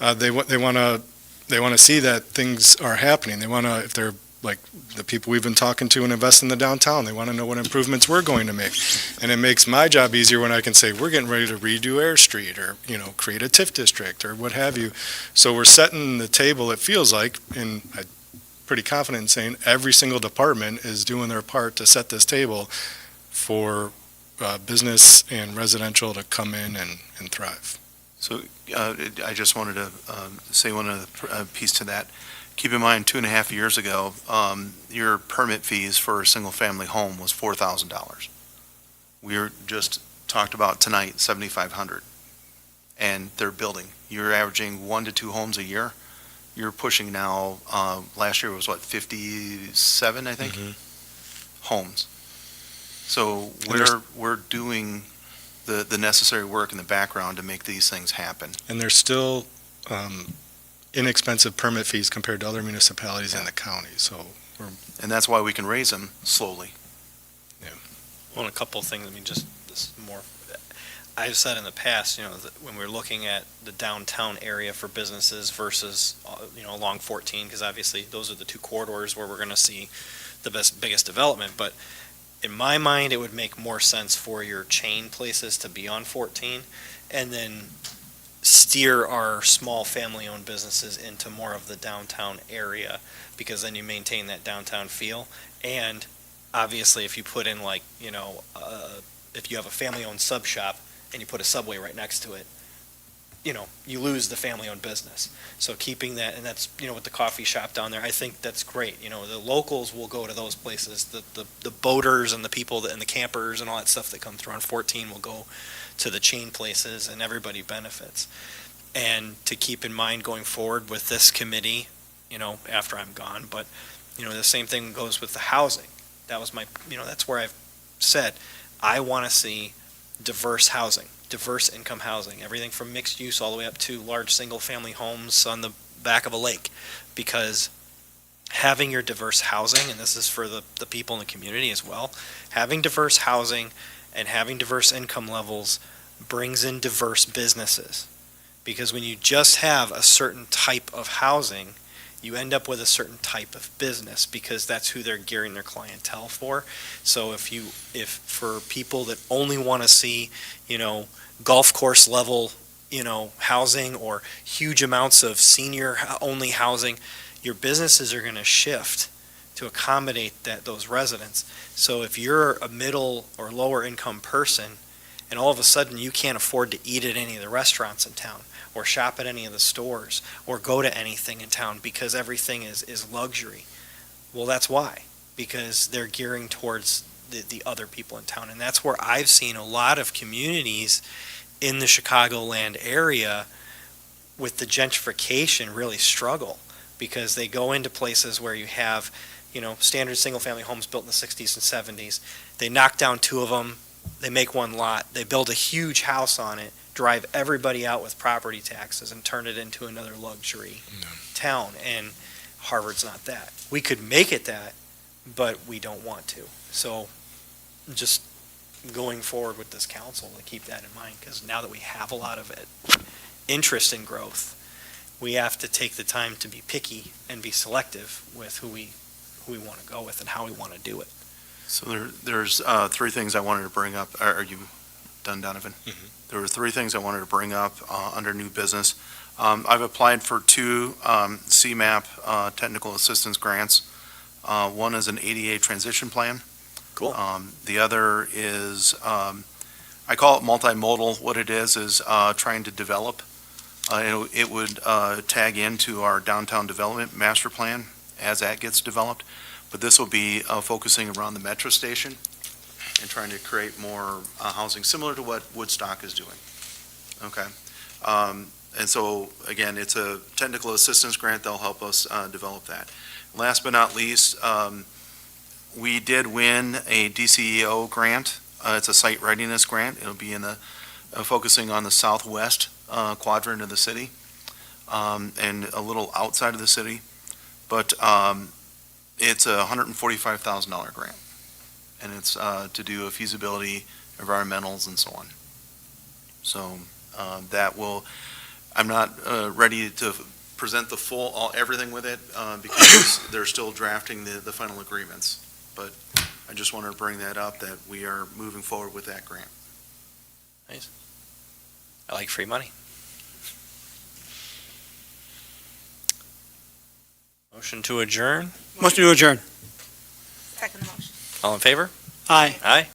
F: They want to see that things are happening. They want to, if they're like the people we've been talking to and invest in the downtown, they want to know what improvements we're going to make. And it makes my job easier when I can say, we're getting ready to redo Air Street or, create a TIF district or what have you. So we're setting the table, it feels like, and I'm pretty confident in saying every single department is doing their part to set this table for business and residential to come in and thrive.
D: So I just wanted to say one other piece to that. Keep in mind, 2.5 years ago, your permit fees for a single-family home was $4,000. We were just talked about tonight, $7,500. And they're building. You're averaging 1 to 2 homes a year. You're pushing now, last year was what, 57, I think? Homes. So we're doing the necessary work in the background to make these things happen.
F: And there's still inexpensive permit fees compared to other municipalities in the county, so
D: And that's why we can raise them slowly.
B: Well, a couple of things, just this more, I've said in the past, that when we're looking at the downtown area for businesses versus, along 14, because obviously those are the two corridors where we're going to see the biggest development, but in my mind, it would make more sense for your chain places to be on 14, and then steer our small family-owned businesses into more of the downtown area, because then you maintain that downtown feel. And obviously, if you put in if you have a family-owned sub shop and you put a Subway right next to it, you lose the family-owned business. So keeping that, and that's, with the coffee shop down there, I think that's great. The locals will go to those places. The boaters and the people and the campers and all that stuff that come through on 14 will go to the chain places, and everybody benefits. And to keep in mind going forward with this committee, after I'm gone, but, the same thing goes with the housing. That was my, that's where I've said, I want to see diverse housing, diverse income housing, everything from mixed use all the way up to large single-family homes on the back of a lake. Because having your diverse housing, and this is for the people in the community as well, having diverse housing and having diverse income levels brings in diverse businesses. Because when you just have a certain type of housing, you end up with a certain type of business, because that's who they're gearing their clientele for. So if for people that only want to see, golf course level, housing, or huge amounts of senior only housing, your businesses are going to shift to accommodate those residents. So if you're a middle or lower income person, and all of a sudden you can't afford to eat at any of the restaurants in town, or shop at any of the stores, or go to anything in town because everything is luxury. Well, that's why. Because they're gearing towards the other people in town. And that's where I've seen a lot of communities in the Chicagoland area with the gentrification really struggle, because they go into places where you have, standard single-family homes built in the 60s and 70s. They knock down 2 of them, they make 1 lot, they build a huge house on it, drive everybody out with property taxes, and turn it into another luxury town. And Harvard's not that. We could make it that, but we don't want to. So just going forward with this council to keep that in mind, because now that we have a lot of interest in growth, we have to take the time to be picky and be selective with who we want to go with and how we want to do it.
D: So there's 3 things I wanted to bring up. Are you done, Donovan?
F: Mhm.
D: There were 3 things I wanted to bring up under new business. I've applied for 2 CMAP technical assistance grants. One is an ADA transition plan.
B: Cool.
D: The other is, I call it multimodal. What it is trying to develop. It would tag into our downtown development master plan as that gets developed. But this will be focusing around the metro station and trying to create more housing similar to what Woodstock is doing. Okay. And so, again, it's a technical assistance grant. They'll help us develop that. Last but not least, we did win a DCEO grant. It's a site readiness grant. It'll be in the focusing on the southwest quadrant of the city and a little outside of the city. But it's a $145,000 grant. And it's to do a feasibility, environmentals, and so on. So that will, I'm not ready to present the full, everything with it, because they're still drafting the final agreements. But I just wanted to bring that up, that we are moving forward with that grant.
B: Nice. I like free money. Motion to adjourn.
A: Motion to adjourn.
C: Second motion.
B: All in favor?
A: Aye.
B: Aye.